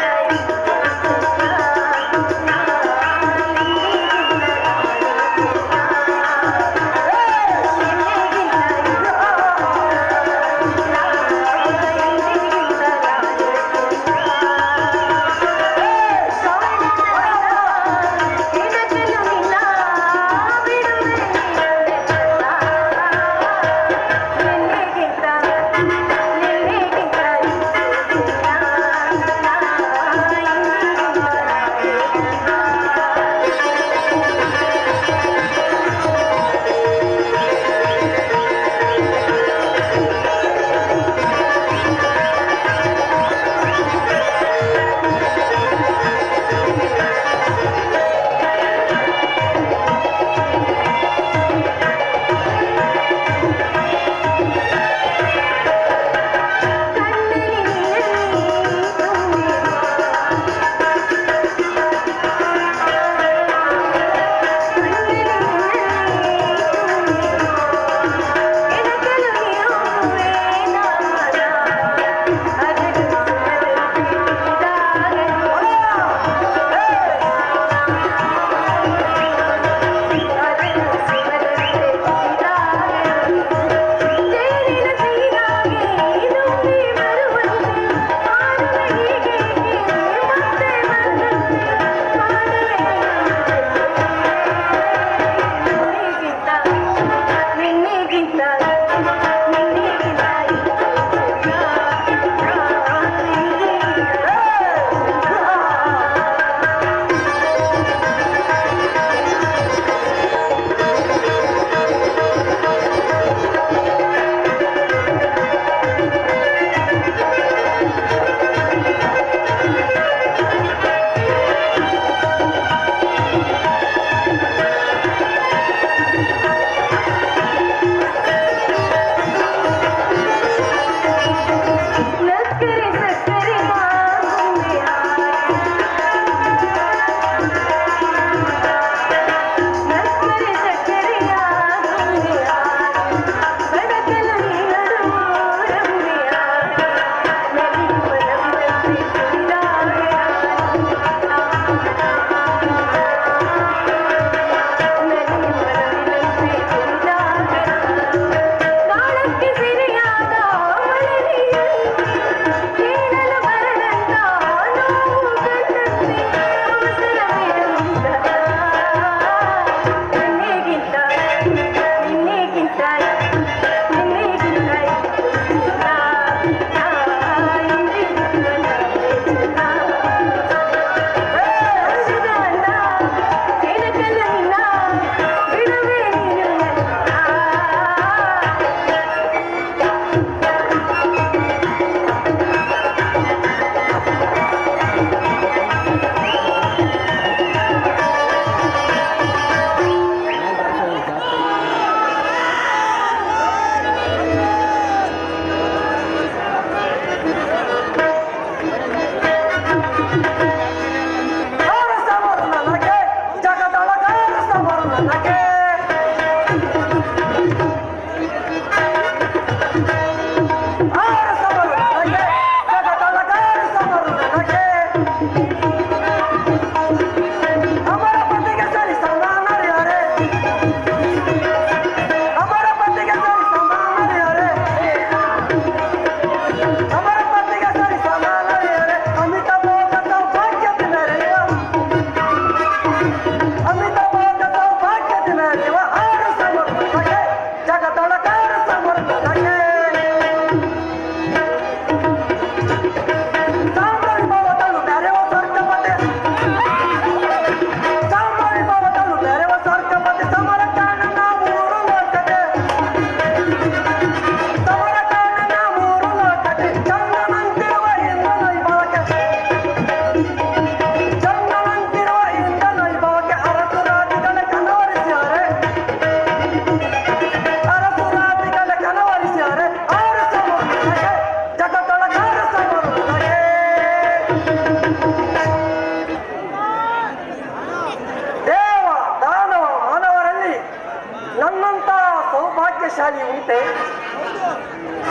ಸೌಭಾಗ್ಯಶಾಲಿ ಉಂಟೆ?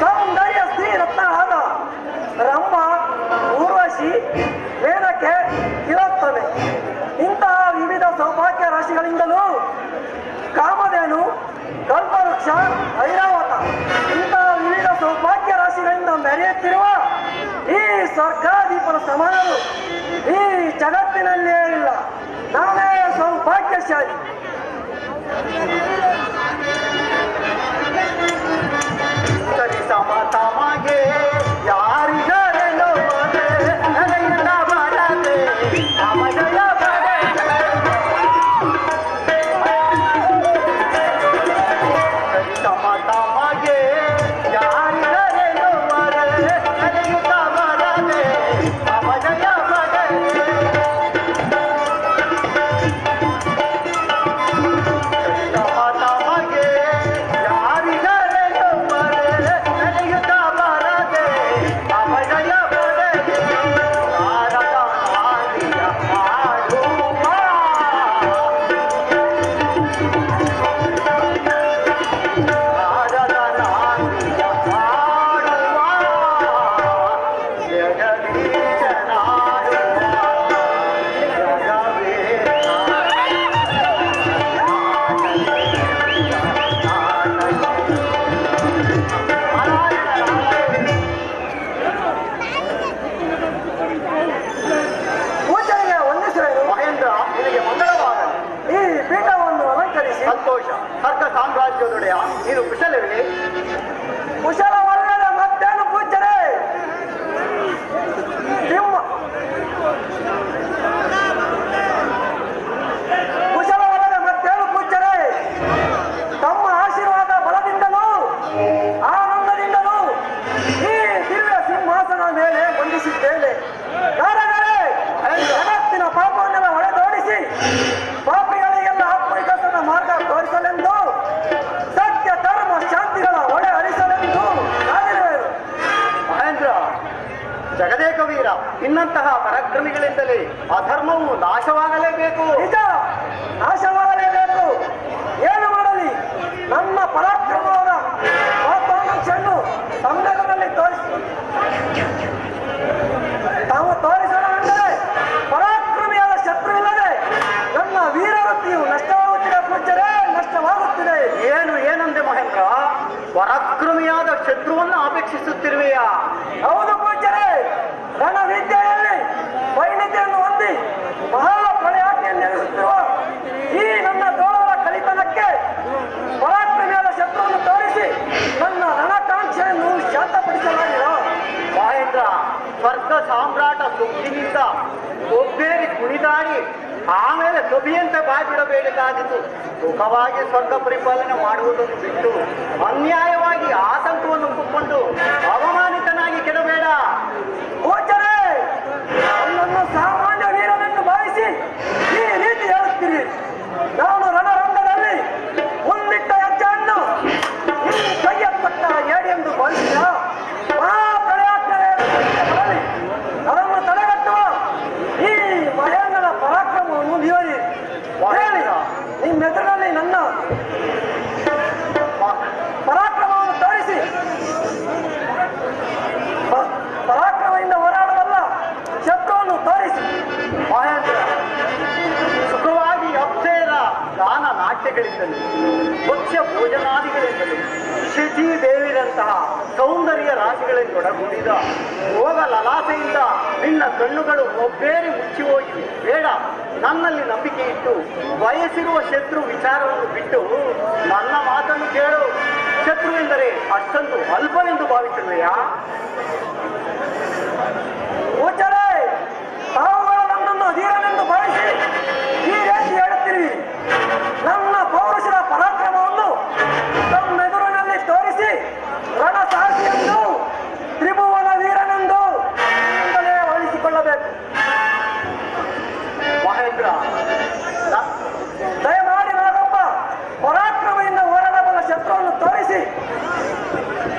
ಸೌಂದರ್ಯ ಸ್ತ್ರೀ ರತ್ನಗಳಾದ ರಂಭ, ಊರ್ವಶಿ, ಮೇನಕೆ, ತಿಲೋತ್ತಮೆ ಇಂತಹ ವಿವಿಧ ಸೌಭಾಗ್ಯ ರಾಶಿಗಳಿಂದಲೂ ಕಾಮಧೇನು, ಕಲ್ಪವೃಕ್ಷ, ಐರಾವತ ಇಂತಹ ವಿವಿಧ ಸೌಭಾಗ್ಯ ರಾಶಿಗಳಿಂದ ಮೆರೆಯುತ್ತಿರುವ ಈ ಸ್ವರ್ಗಾದೀಪನ ಸಮಾನರು ಈ ಜಗತ್ತಿನಲ್ಲೇ ಇಲ್ಲ. ನಾವೇ ಸೌಭಾಗ್ಯಶಾಲಿ. ಸರಿ ಸಮ ತಮಗೆ ಯಾರಿಗರೇನೋ ನಡೆಯುತ್ತ ಬರದೆ ಸಮಜಯ ಬರದೆ ಸರಿ ಸಮ ತಮಗೆ ಯಾರಿಗರೇನೋ ನಡೆಯುತ್ತ ಬರದೆ ಸಮಜಯ ಬರದೆ ಸಂತೋಷ. ಸರ್ಕ ಸಾಮ್ರಾಜ್ಯದೊಡೆಯ ನೀನು ಕುಶಲವೇ? ಕುಶಲವಲ್ಲದ ಮತ್ತೇನು ಪೂಜ್ಯರೇ? ಕುಶಲವಲ್ಲದ ಮತ್ತೇನು ಪೂಜ್ಯರೇ? ತಮ್ಮ ಆಶೀರ್ವಾದ ಬಲದಿಂದಲೂ ಆನಂದದಿಂದಲೂ ಈ ದಿವ್ಯ ಸಿಂಹಾಸನ ಮೇಲೆ ವಂದಿಸಿದ್ದೇನೆ. ನಾರದರೆ ಜಗತ್ತಿನ ಪಾಪವನ್ನೆಲ್ಲ ಹೊಡೆದೋಡಿಸಿ ಪಾಪಿಗಳಿಗೆಲ್ಲ ಆತ್ಮವಿಕಾಸದ ಮಾರ್ಗ ತೋರಿಸಲೆಂದು ಸತ್ಯ ಧರ್ಮ ಶಾಂತಿಗಳ ಒಳೆ ಹರಿಸಲೆಂದು ನಾನಿರುವೆನು. ಮಹೇಂದ್ರ, ಜಗದೇಕ ವೀರ, ಇನ್ನಂತಹ ಪರಾಕ್ರಮಿಗಳಿಂದಲೇ ಅಧರ್ಮವು ನಾಶವಾಗಲೇಬೇಕು. ನಿಜ, ನಾಶವಾಗಲೇಬೇಕು. ಏನು ಮಾಡಲಿ? ನನ್ನ ಪರಾಕ್ರಮವಾದ ಮಹತ್ವಾಕಾಂಕ್ಷೆಯನ್ನು ತಮ್ಮೆಲ್ಲರಲ್ಲಿ ತಾವು ತೋರಿಸಲೆಂದರೆ ಪರಾಕ್ರಮಿಯಾದ ಶತ್ರುವಿಲ್ಲದೆ ನನ್ನ ವೀರವೃತ್ತಿಯು ನಷ್ಟವಾಗುತ್ತಿದೆ ಪೂಜ್ಯರೇ, ನಷ್ಟವಾಗುತ್ತಿದೆ. ಏನಂದೆ ಮಹೇಂದ್ರ? ಪರಾಕ್ರಮಿಯಾದ ಶತ್ರುವನ್ನು ಅಪೇಕ್ಷಿಸುತ್ತಿರುವೆಯಾ? ಹೌದು ಪೂಜ್ಯರೇ, ರಣವಿದ್ಯೆಯಲ್ಲಿ ವೈನಿಧ್ಯವನ್ನು ಹೊಂದಿ ಮಹಾಪ್ರಳಯಾಜ್ಞೆಯನ್ನು ನಡೆಸುತ್ತಿರುವ ಈ ನನ್ನ ತೋಳರ ಕಲಿತನಕ್ಕೆ ಪರಾಕ್ರಮಿಯಾದ ಶತ್ರುವನ್ನು ತೋರಿಸಿ ನನ್ನ ರಣಕಾಂಕ್ಷೆಯನ್ನು ಶಾಂತಪಡಿಸಲಾಗಿಲ್ಲ. ಮಹೇಂದ್ರ, ಸ್ವರ್ಗ ಸಾಮ್ರಾಟ ಸುಖಿನಿಂದ ಒಬ್ಬೇರಿ ಕುಣಿದಾಡಿ ಆಮೇಲೆ ಕವಿಯಂತೆ ಬಾಯಿ ಬಿಡಬೇಕಾಗಿತ್ತು. ಸುಖವಾಗಿ ಸ್ವರ್ಗ ಪರಿಪಾಲನೆ ಮಾಡುವುದನ್ನು ಬಿಟ್ಟು ಅನ್ಯಾಯವಾಗಿ ಆತಂಕವನ್ನು ಒಪ್ಪಿಕೊಂಡು ಅವಮಾನಿತನಾಗಿ ಕೆಡಬೇಡ. ಪೂಜ್ಯರೇ, ನನ್ನನ್ನು ಸಾಮಾನ್ಯ ವೀರನೆಂದು ಭಾವಿಸಿ ಈ ರೀತಿ ಹೇಳುತ್ತೀರಿ. ನಾನು ರಣರಂಗದಲ್ಲಿ ಮುಂದಿಟ್ಟ ಹೆಜ್ಜೆಯನ್ನು ಕೈಯತ್ತಕ್ಕ ಏಡಿ ಎಂದು ಭಾವಿಸಿದ ಮಹಾಪ್ರಳಯಾಜ್ಞೆಯಲ್ಲಿ ಅದನ್ನು ತಡೆಗಟ್ಟುವ ಈ ಮಹೇಂದ್ರನ ಪರಾಕ್ರಮವನ್ನು ನೀವರಿ ಹೇಳಿ. ನಿಮ್ಮೆದುರಿನಲ್ಲಿ ನನ್ನ ಪರಾಕ್ರಮವನ್ನು ತೋರಿಸಿ ಪರಾಕ್ರಮದಿಂದ ಹೋರಾಡಬಲ್ಲ ಶತ್ರುವನ್ನು ತೋರಿಸಿ. ಮಹೇಂದ್ರ, ಸುಖವಾಗಿ ಅಪ್ಸೇರ ಗಾನ ನಾಟ್ಯಗಳಿಂದಲೂ ಭಕ್ಷ್ಯ ಭೋಜನಾದಿಗಳಿಂದಲೂ ಶಚಿ ದೇವಿರಂತಹ ಸೌಂದರ್ಯ ರಾಶಿಗಳಿಂದೊಡಗೂಡಿದ ಭೋಗ ಲಲಾಸೆಯಿಂದ ನಿನ್ನ ಕಣ್ಣುಗಳು ಒಬ್ಬೇರಿ ಮುಚ್ಚಿ ಹೋಗಿವೆ. ಬೇಡ, ನನ್ನಲ್ಲಿ ನಂಬಿಕೆ ಇಟ್ಟು ಬಯಸಿರುವ ಶತ್ರು ವಿಚಾರವನ್ನು ಬಿಟ್ಟು ನನ್ನ ಮಾತನ್ನು ಕೇಳು. ಶತ್ರು ಎಂದರೆ ಅಷ್ಟೊಂದು ಅಲ್ಪವೆಂದು ಭಾವಿಸಿರುವೆಯಾ? ಪೂಜ್ಯರೇ, ತಾವುಗಳು ನನ್ನನ್ನು ಅಧೀರನೆಂದು ಭಾವಿಸಿ ಈ ರೀತಿ ಹೇಳುತ್ತೀರಿ. ನನ್ನ ಪೌರುಷದ ಪರಾಕ್ರಮವನ್ನು ತಮ್ಮೆದುರಿನಲ್ಲಿ ತೋರಿಸಿ ರಣಸಾಹಸಿಯೆಂದು ತ್ರಿಭುವನ ವೀರನೆಂದು ನಿಮ್ಮಿಂದಲೇ ವರ್ಣಿಸಿಕೊಳ್ಳಬೇಕು. ಮಹೇಂದ್ರ, ದಯಮಾಡಿ ನಾನೊಬ್ಬ ಪರಾಕ್ರಮದಿಂದ ಹೋರಾಡಬಲ್ಲ ಶತ್ರುವನ್ನು ತೋರಿಸಿ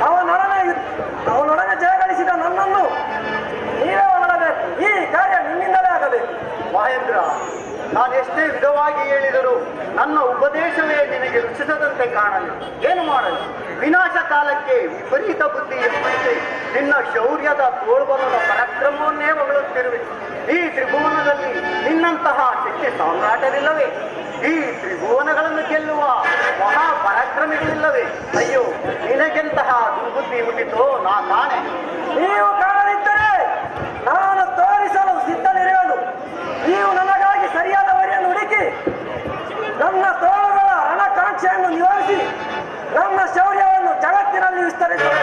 ಅವನೊಡನೆ ಜಯಗಳಿಸಿದ ನನ್ನನ್ನು ನೀವೇ ಹೊರಡಬೇಕು. ಈ ಕಾರ್ಯ ನಿಮ್ಮಿಂದಲೇ ಆಗಬೇಕು. ಮಹೇಂದ್ರ, ಎಷ್ಟೇ ವಿಧವಾಗಿ ಹೇಳಿದರೂ ನನ್ನ ಉಪದೇಶವೇ ನಿನಗೆ ರುಚಿಸದಂತೆ ಕಾಣಲಿ. ಏನು ಮಾಡಲಿ? ವಿನಾಶ ಕಾಲಕ್ಕೆ ವಿಪರೀತ ಬುದ್ಧಿ ಎಂಬಂತೆ ನಿನ್ನ ಶೌರ್ಯದ ತೋಳ್ಬಲದ ಪರಾಕ್ರಮವನ್ನೇ ಹೊಗಳುತ್ತಿರುವೆ. ಈ ತ್ರಿಭುವನದಲ್ಲಿ ನಿನ್ನಂತಹ ಶಕ್ತಿ ಸಾಮ್ರಾಟರಿಲ್ಲವೇ? ಈ ತ್ರಿಭುವನಗಳನ್ನು ಗೆಲ್ಲುವ ಮಹಾ ಪರಾಕ್ರಮಿಗಳಿಲ್ಲವೇ? ಅಯ್ಯೋ, ನಿನಗೆಂತಹ ದುರ್ಬುದ್ಧಿ ಹುಟ್ಟಿತೋ ನಾ ಕಾಣೆ. ನೀವು ಕಾಣದಿದ್ದರೆ ನಾನು ತೋರಿಸಲು ಸಿದ್ಧನಿರುವೆನು. ನೀವು ನನಗಾಗಿ ಸರಿಯಾದ ವರಿಯನ್ನು ಹುಡುಕಿ ನನ್ನ ತೋಳುಗಳ ರಣಕಾಂಕ್ಷೆಯನ್ನು ನಿವಾರಿಸಿ ನನ್ನ ಶೌರ್ಯವನ್ನು ಜಗತ್ತಿನಲ್ಲಿ ವಿಸ್ತರಿಸಲು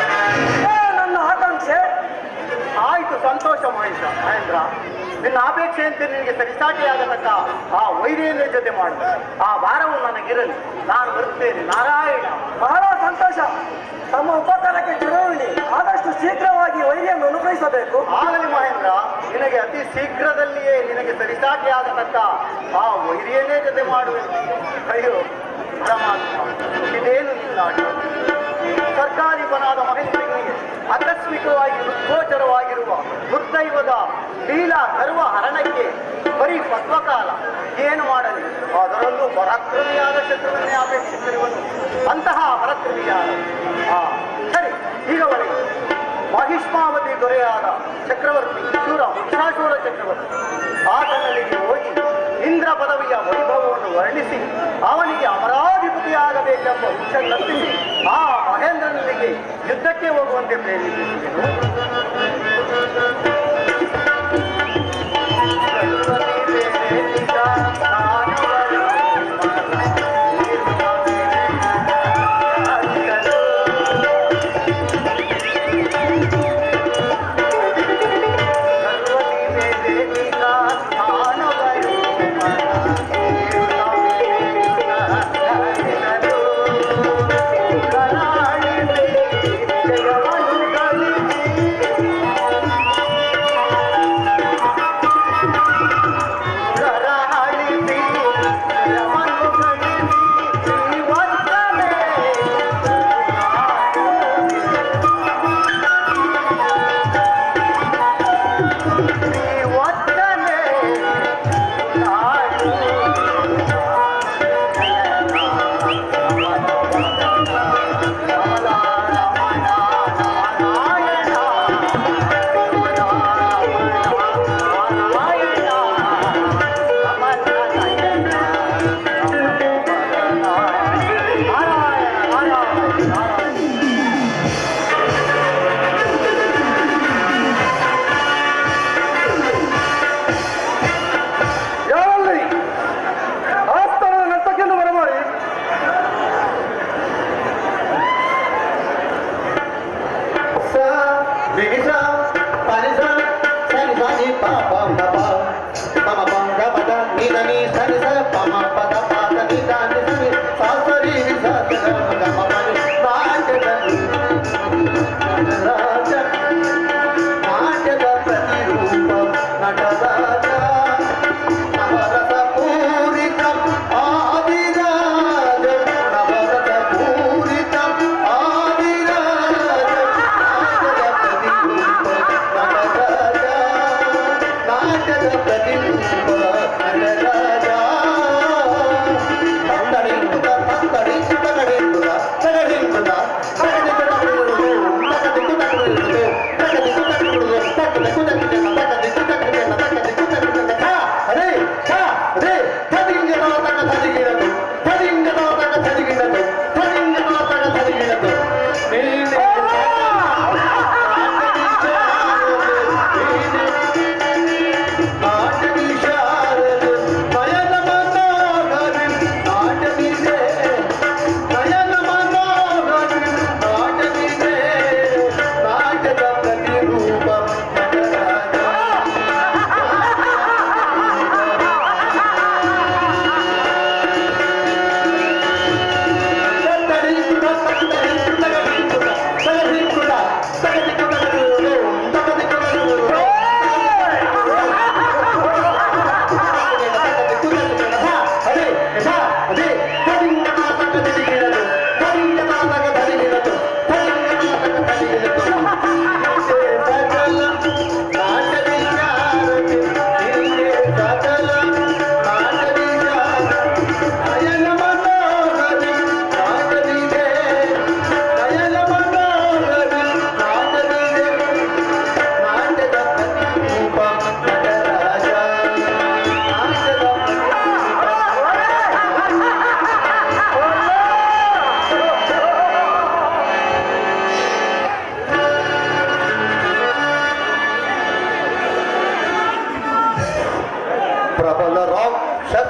ನನ್ನ ಆಕಾಂಕ್ಷೆ. ಆಯ್ತು, ಸಂತೋಷ ಮಹೇಂದ್ರ. ನಿನ್ನ ಅಪೇಕ್ಷೆಯಂತೆ ನಿನಗೆ ಸರಿಸಾಟಿಯಾಗತಕ್ಕ ಆ ವೈರಿಯನ್ನೇ ಜೊತೆ ಮಾಡು. ಆ ಭಾರವು ನನಗಿರಲಿ, ನಾನು ಬರುತ್ತೇನೆ. ನಾರಾಯಣ. ಬಹಳ ಸಂತೋಷ. ತಮ್ಮ ಉಪಕಾರಕ್ಕೆ ಚಿರವಿನಿ. ಆದಷ್ಟು ಶೀಘ್ರವಾಗಿ ವೈರಿಯನ್ನು ಅನುಗ್ರಹಿಸಬೇಕು. ಆಗಲಿ ಮಹೇಂದ್ರ, ನಿನಗೆ ಅತಿ ಶೀಘ್ರದಲ್ಲಿಯೇ ನಿನಗೆ ಸರಿಸಾಟಿಯಾಗತಕ್ಕ ಆ ವೈರಿಯನ್ನೇ ಜೊತೆ ಮಾಡುವೆ. ಅಯ್ಯೋ ಪರಮಾತ್ಮ, ಇದೇನು ನಿನ್ನ ಆಟ? ಸರ್ಕಾರಿಪನಾದ ಮಹೇಂದ್ರನಿಗೆ ಆಕಸ್ಮಿಕವಾಗಿ ಗೋಚರವಾಗಿರುವ ದುರ್ದೈವದ ಲೀಲಾ ಗರ್ವ ಹರಣಕ್ಕೆ ಬರೀ ಪದ್ಮಕಾಲ. ಏನು ಮಾಡಲಿ? ಅದರಲ್ಲೂ ಪರಾಕ್ರಮಿಯಾದ ಶತ್ರುವನ್ನೇ ಅಪೇಕ್ಷಿಸಿರುವನು. ಅಂತಹ ಪರಾಕ್ರಮಿಯಾದ ಸರಿ, ಈಗವರೆಗೆ ಮಹಿಷ್ಮಾವತಿ ದೊರೆಯಾದ ಚಕ್ರವರ್ತಿ ಮಹಿಷಾಸುರ ಚಕ್ರವರ್ತಿ ಆತನಲ್ಲಿಗೆ ಹೋಗಿ ಇಂದ್ರ ಪದವಿಯ ವೈಭವವನ್ನು ವರ್ಣಿಸಿ ಅವನಿಗೆ ಅಮರಾಧಿಪತಿಯಾಗಬೇಕೆಂಬ ಹುಚ್ಚನ್ನರ್ಪಿಸಿ ಆ ಮಹೇಂದ್ರನಲ್ಲಿಗೆ ಯುದ್ಧಕ್ಕೆ ಹೋಗುವಂತೆ ಪ್ರೇರೇಪಿಸಿದೆನು.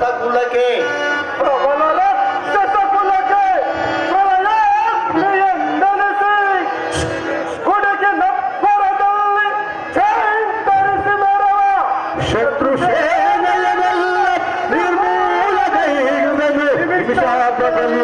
ಸತಕುಲಕ್ಕೆ ಪ್ರಬಲರ ಸತಕುಲಕ್ಕೆ ಪ್ರಳಯಾಗ್ನಿಯೆಂದೆನಿಸಿ ಕೊಡುಗೆ ನಪ್ಪರದಲ್ಲಿ ಛೇಂತರಿಸಿ ಮೆರವ ಶತ್ರು ಸೇನೆಯನ್ನೆಲ್ಲ ನಿರ್ಮೂಲಗೈಯುವೆನು ನಿಮಿಷಾರ್ಧದಲ್ಲಿ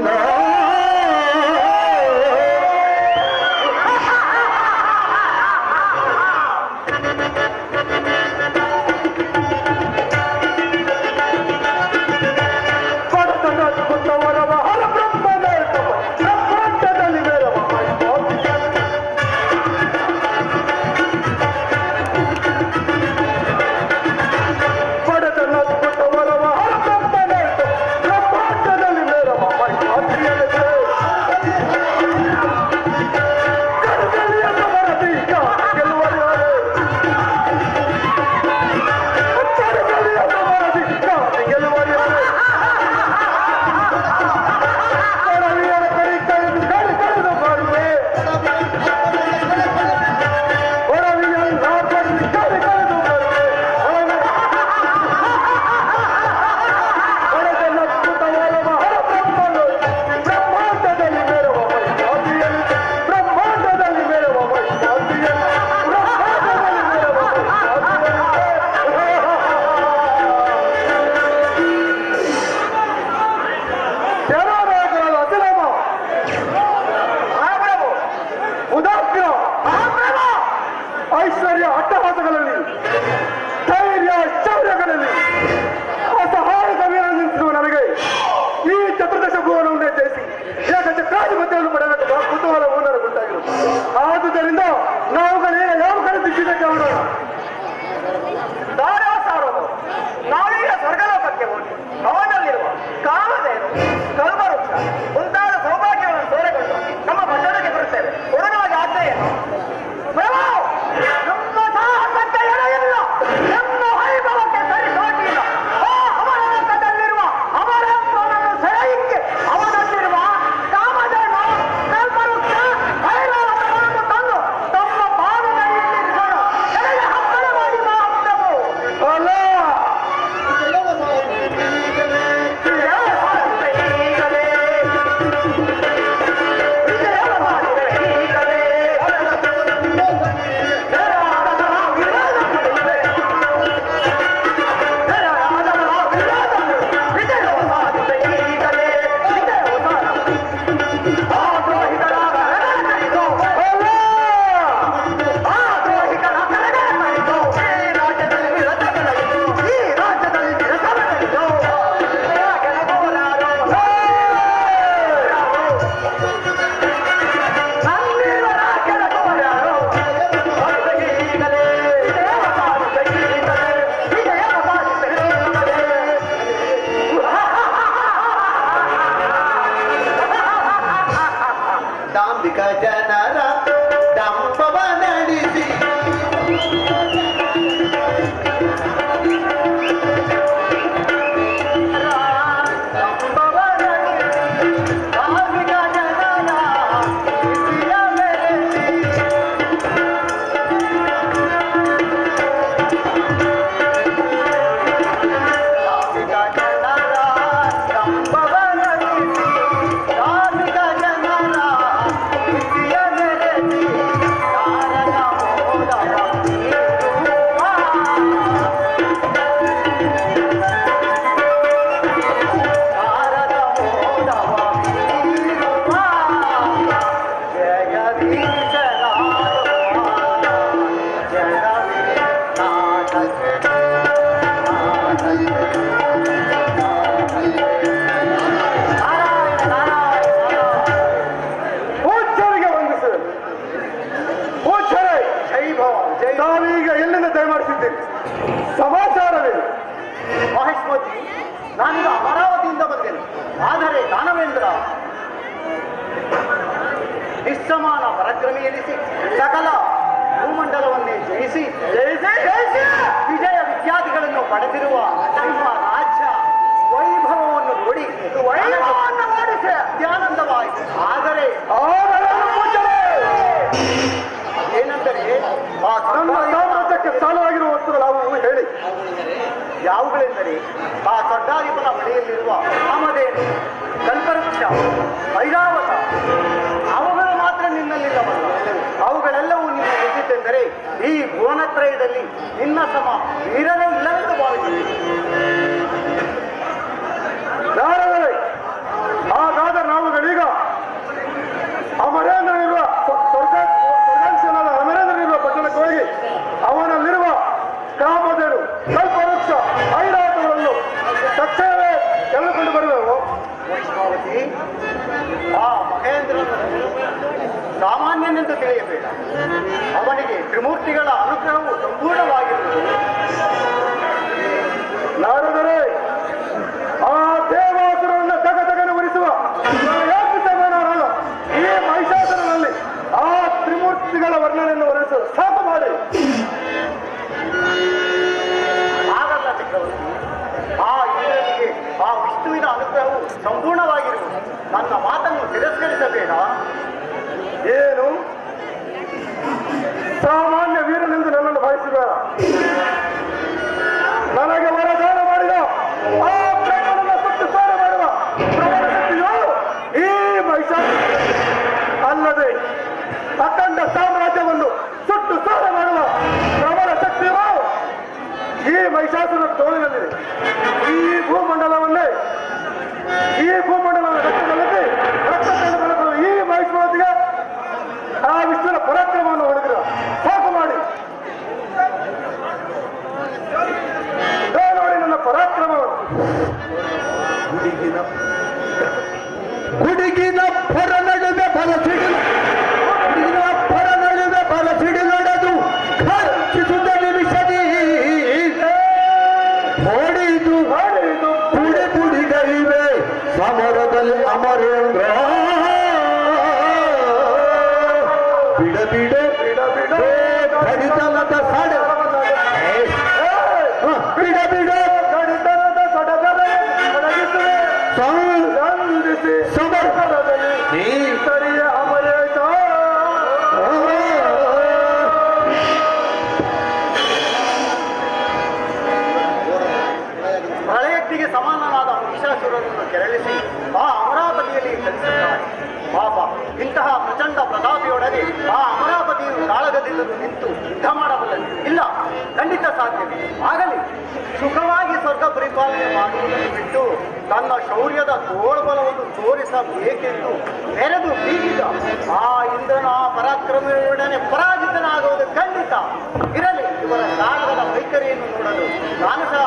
ಪಡತನದ್ಭುತವರವ ಹರಬ್ರಹ್ಮನೇತವ ಬ್ರಹ್ಮಾಂಡದಲ್ಲಿ ಮೆರವ ಪಡತನದ್ಭುತವರವ ಹರಬ್ರಹ್ಮನೇತವ ಬ್ರಹ್ಮಾಂಡದಲ್ಲಿ ಮೆರವ ಕಡಗಲಿಯ ಸಮರದೀಗ ಗೆಲ್ಲುವರೆ ಕಡಗಲಿಯ ಸಮರದೀಗ ಗೆಲ್ಲುವರೆ ಕೊಡಲಿಯರ ಕಡಿ ಕಳೆದು ಕಳೆದು ಮಾಡುವೆ ಕೊಡಲಿಯಲ್ಲ ಕಡಿ ಕಳೆದು ಮಾಡುವೆ ಪಡತನದ್ಭುತವರವ ಹರಬ್ರಹ್ಮನು ಬ್ರಹ್ಮಾಂಡದಲ್ಲಿ ಮೆರವ ಬ್ರಹ್ಮಾಂಡದಲ್ಲಿ ಮೆರವ ಬ್ರಹ್ಮಾಂಡದಲ್ಲಿ ಮೆರವ ಜನರಾಗಲ ಅತಿಲಮ ಉದಾಗ್ರ ಐಶ್ವರ್ಯ ಅಟ್ಟಹಾಸಗಳಲ್ಲಿ ಧೈರ್ಯ ಶೌರ್ಯಗಳಲ್ಲಿ ಅಸಹಾಯಕ ನಿಲ್ಲಿಸುವ ನನಗೆ ಈ ಚತುರ್ದಶ ಭುವನವನ್ನೇ ಜಯಿಸಿ ಏಕಚಕ್ರಾಧಿಪತ್ಯವನ್ನು ಪಡೆಯಬೇಕು ಕುತೂಹಲವು ನನಗುಂಟಾಗಿರುವುದು. ಆದುದರಿಂದ ನಾವುಗಳೇನ ಯಾವ ಕಡೆ ದಿಕ್ಕಿದ್ದಕ್ಕೆ ಮಾಡೋಣ. ನಾವೀಗ ಸ್ವರ್ಗಲೋಕಕ್ಕೆ ಹೋಗಿ ಅವನಲ್ಲಿರುವ ಕಾಮಧೇನು ಕಲ್ಪವೃಕ್ಷ ಮುಂತಾದ ಸೌಭಾಗ್ಯಗಳನ್ನು ತೋರೆಗೊಂಡು ನಮ್ಮ ಪಟ್ಟಣಕ್ಕೆ ಬರುತ್ತೇವೆ. ಉಡನಾಗಿ ಆಜ್ಞೆಯನ್ನು ಪ್ರಭು, ನಮ್ಮ ಸಾಹಸಕ್ಕೆ ಎಡೆಯಿಲ್ಲ, ನಮ್ಮ ವೈಭವಕ್ಕೆ ಸರಿಸಾಟಿಲ್ಲ. ಆ ಅಮರಲೋಕದಲ್ಲಿರುವ ಅಮರೇಶ್ವರನನ್ನು ಸೆಳೆಯಿಕ್ಕೆ ಅವನಲ್ಲಿರುವ ಕಾಮಧೇನು ಕಲ್ಪವೃಕ್ಷ ಐರಾವತವನ್ನು ತಂದು ತಮ್ಮ ಪಾದದಡಿಯಲ್ಲಿರಿಸಲು ನನಗೆ ಹಪ್ಪಳ ಮಾಡಿ ಬಾ ಪ್ರಭು. ಅಲ್ಲ ಡಾಂಬಿಕ ಜನರ ಡಂಬವ ನಡೆಸಿ ಪೂಜ್ಯರಿಗೆ ವಂದಿಸುವೆ. ಪೂಜ್ಯರೇ, ನಾವೀಗ ಎಲ್ಲಿಂದ ದಯಮಾಡಿಸಿದ್ದೀರಿ? ಸಮಾಚಾರವೇ? ಮಹೇಶ್ವತಿ, ನಾನೀಗ ಅಮರಾವತಿಯಿಂದ ಬಂದೇನೆ. ಆದರೆ ದಾನವೇಂದ್ರ ನಿಸ್ಸಮಾನ ಪರಾಕ್ರಮಿ ಎನಿಸಿ ಸಕಲ ಭೂಮಂಡಲವನ್ನೇ ಜಯಿಸಿ ವಿಜಯ ವಿಖ್ಯಾತಿಗಳನ್ನು ಪಡೆದಿರುವ ನಿಮ್ಮ ರಾಜ್ಯ ವೈಭವವನ್ನು ನೋಡಿ ಅತ್ಯಾನಂದವಾಯಿತು. ಆದರೆ ಏನಂದರೆ ನಮ್ಮ ಸಾಮ್ರಾಜ್ಯಕ್ಕೆ ಸಾಲವಾಗಿರುವ ವಸ್ತುಗಳು ಯಾವುವು ಹೇಳಿ. ಯಾವುಗಳೆಂದರೆ ಆ ಸಡ್ಡಾಧಿಪನ ಬದಿಯಲ್ಲಿರುವ ಕಾಮಧೇನು, ಕಲ್ಪವೃಕ್ಷ, ಐರಾವತ ಅವುಗಳು ಮಾತ್ರ ನಿನ್ನಲ್ಲಿಲ್ಲವಲ್ಲ. ಅವುಗಳೆಲ್ಲವೂ ನಿನ್ನ ಎದ್ದಿತೆಂದರೆ ಈ ಭುವನತ್ರಯದಲ್ಲಿ ನಿನ್ನ ಸಮ ವೀರನೇ ಇಲ್ಲವೆಂದು ಭಾವಿಸುತ್ತೇನೆ. ನಾರದರೆ ಹಾಗಾದ ನಾವುಗಳೀಗ ಅಮರೇಂದ್ರನಿರುವ ಸ್ವರ್ಗಾಂಶನಾದ ಅಮರೇಂದ್ರನಿರುವ ಪಟ್ಟಣಕ್ಕೆ ಹೋಗಿ ಅವನಲ್ಲಿರುವ ಕಾಮಧೇನು, ಕಲ್ಪವೃಕ್ಷ, ಐರಾವತಗಳನ್ನು ತಕ್ಷಣವೇ ಎಳೆದುಕೊಂಡು ಬರುವೆವು. ವೈಷ್ಣವತಿ, ಆ ಮಹೇಂದ್ರನನ್ನು ಸಾಮಾನ್ಯನೆಂದು ತಿಳಿಯಬೇಡ. ಅವನಿಗೆ ತ್ರಿಮೂರ್ತಿಗಳ ಅನುಗ್ರಹವು ಸಂಪೂರ್ಣವಾಗಿರುವುದು. ನಾರದರೆ ಆ ದೇವಾಸುರನ್ನ ತಗತಗನೆ ಉರಿಸುವ ಸಮಾನರಾದ ಈ ಮಹಿಷಾಸುರನಲ್ಲಿ ಆ ತ್ರಿಮೂರ್ತಿಗಳ ವರ್ಣನೆಯನ್ನು ಹೊರಿಸಲು ಸಾಕು ಮಾಡಿ. ಆಗಲ್ಲ ಚಕ್ರವರ್ತಿ, ಆ ಇಂದ್ರನಿಗೆ ಆ ವಿಷ್ಣುವಿನ ಅನುಗ್ರಹವು ಸಂಪೂರ್ಣವಾಗಿರುವುದು. ನನ್ನ ಮಾತನ್ನು ತಿರಸ್ಕರಿಸಬೇಡ. ಏನು ಸಾಮಾನ್ಯ ವೀರನೆಂದು ನನ್ನನ್ನು ಭಾವಿಸಬೇಡ. ನನಗೆ ವರದಾನ ಮಾಡಿದ ಆ ಬ್ರಹ್ಮನನ್ನ ಸುಟ್ಟು ಸಾರ ಮಾಡುವ ಪ್ರಬಲ ಶಕ್ತಿಯು ಈ ಮಹಿಷಾಸುರ ಅಲ್ಲದೆ ಅಖಂಡ ಸಾಮ್ರಾಜ್ಯವನ್ನು ಸುಟ್ಟು ಸಾರ ಮಾಡುವ ಪ್ರಬಲ ಶಕ್ತಿಯು ಈ ಮಹಿಷಾಸುರನ ತೋಳಿನಲ್ಲಿದೆ. ಈ ಭೂಮಂಡಲವನ್ನೇ ರಕ್ತದಲ್ಲಿ ರಕ್ತದಲ್ಲಿ ಬರಬಹುದು. ಈ ಮಹಿಷಾಸುರನಿಗೆ ಆ ವಿಷ್ಣುವಿನ ಪರಾಕ್ರಮವನ್ನು ಹೊಡೆದಿರ ಸಾಕು ಮಾಡಿ. ನೋಡಿ ನನ್ನ ಪರಾಕ್ರಮವನ್ನು. ಗುಡುಗಿನ ಪರ ನಡುವೆ ಬಲ ಸಿಡಿಲು, ಗುಡುಗಿನ ಪರ ನಡುವೆ ಬಲ ಸಿಡಿಲೊಡೆದು ಖರ್ಚಿಸುತ್ತ ನಿಮಿಷದಿ ಹೊಡೆದು ಪುಡಿ ಪುಡಿಗಳಿವೆ ಸಮರದಲ್ಲಿ ಅಮರೇಂದ್ರ. ಬಿಡ ಬಿಡ ಬಿಡ ಬಿಡ ಕಡಿತನದ ಸಾಡೆ, ಬಿಡ ಬಿಡ ಕಡಿತನದ ಸಡಗರ ಅಡಗಿಸುವೆ ಸಂಧಿಸಿ ಸಮರ್ಪಣದಲ್ಲಿ ಸರಿಯ ಅಮರೇಶ. ಪ್ರಳಯಕ್ಕೆ ಸಮಾನನಾದ ಮಹಿಷಾಸುರನನ್ನು ಕೆರಳಿಸಿ ಆ ಅಮರಾವತಿಯಲ್ಲಿ ಕಲಿಸುತ್ತಾರೆ. ಪಾಪ, ಇಂತಹ ಪ್ರಚಂಡ ಪ್ರತಾಪಿಯೊಡನೆ ಆ ಅಮರಾವತಿಯು ಕಾಳಗದಿಂದ ನಿಂತು ಯುದ್ಧ ಮಾಡಬಲ್ಲದು? ಇಲ್ಲ, ಖಂಡಿತ ಸಾಧ್ಯವಿಲ್ಲ. ಆಗಲಿ, ಸುಖವಾಗಿ ಸ್ವರ್ಗ ಪರಿಪಾಲನೆ ಮಾಡುವುದನ್ನು ಬಿಟ್ಟು ತನ್ನ ಶೌರ್ಯದ ತೋಳ್ಬಲವನ್ನು ತೋರಿಸಬೇಕೆಂದು ನೆರೆದು ಬೀಗಿದ ಆ ಇಂದ್ರನ ಪರಾಕ್ರಮದೊಡನೆ ಪರಾಜಿತನಾಗುವುದು ಖಂಡಿತ. ಇರಲಿ, ಇವರ ಕಾಳಗದ ವೈಖರಿಯನ್ನು ನೋಡಲು ನಾನು ಸಹ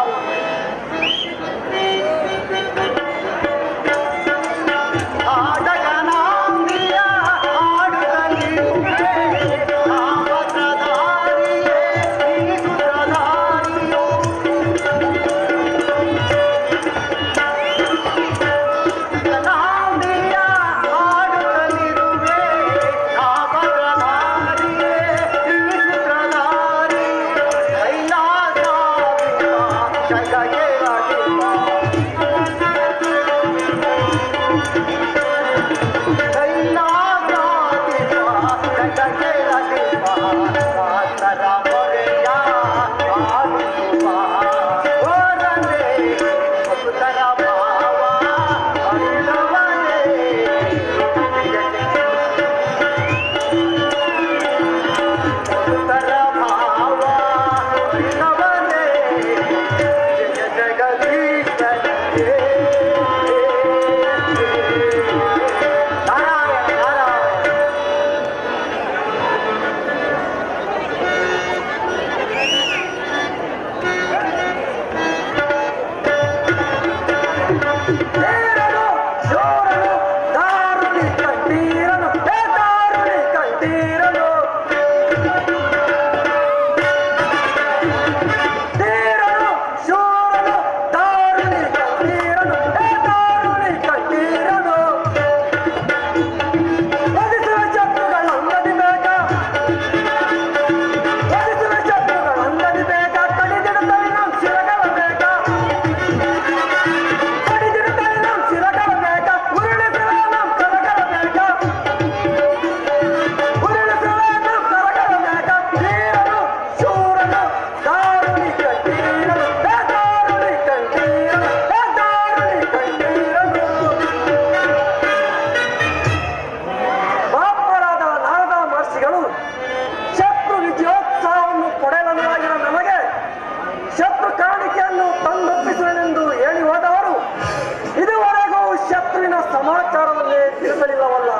ತಿಳಿಸಲಿಲ್ಲವಲ್ಲ.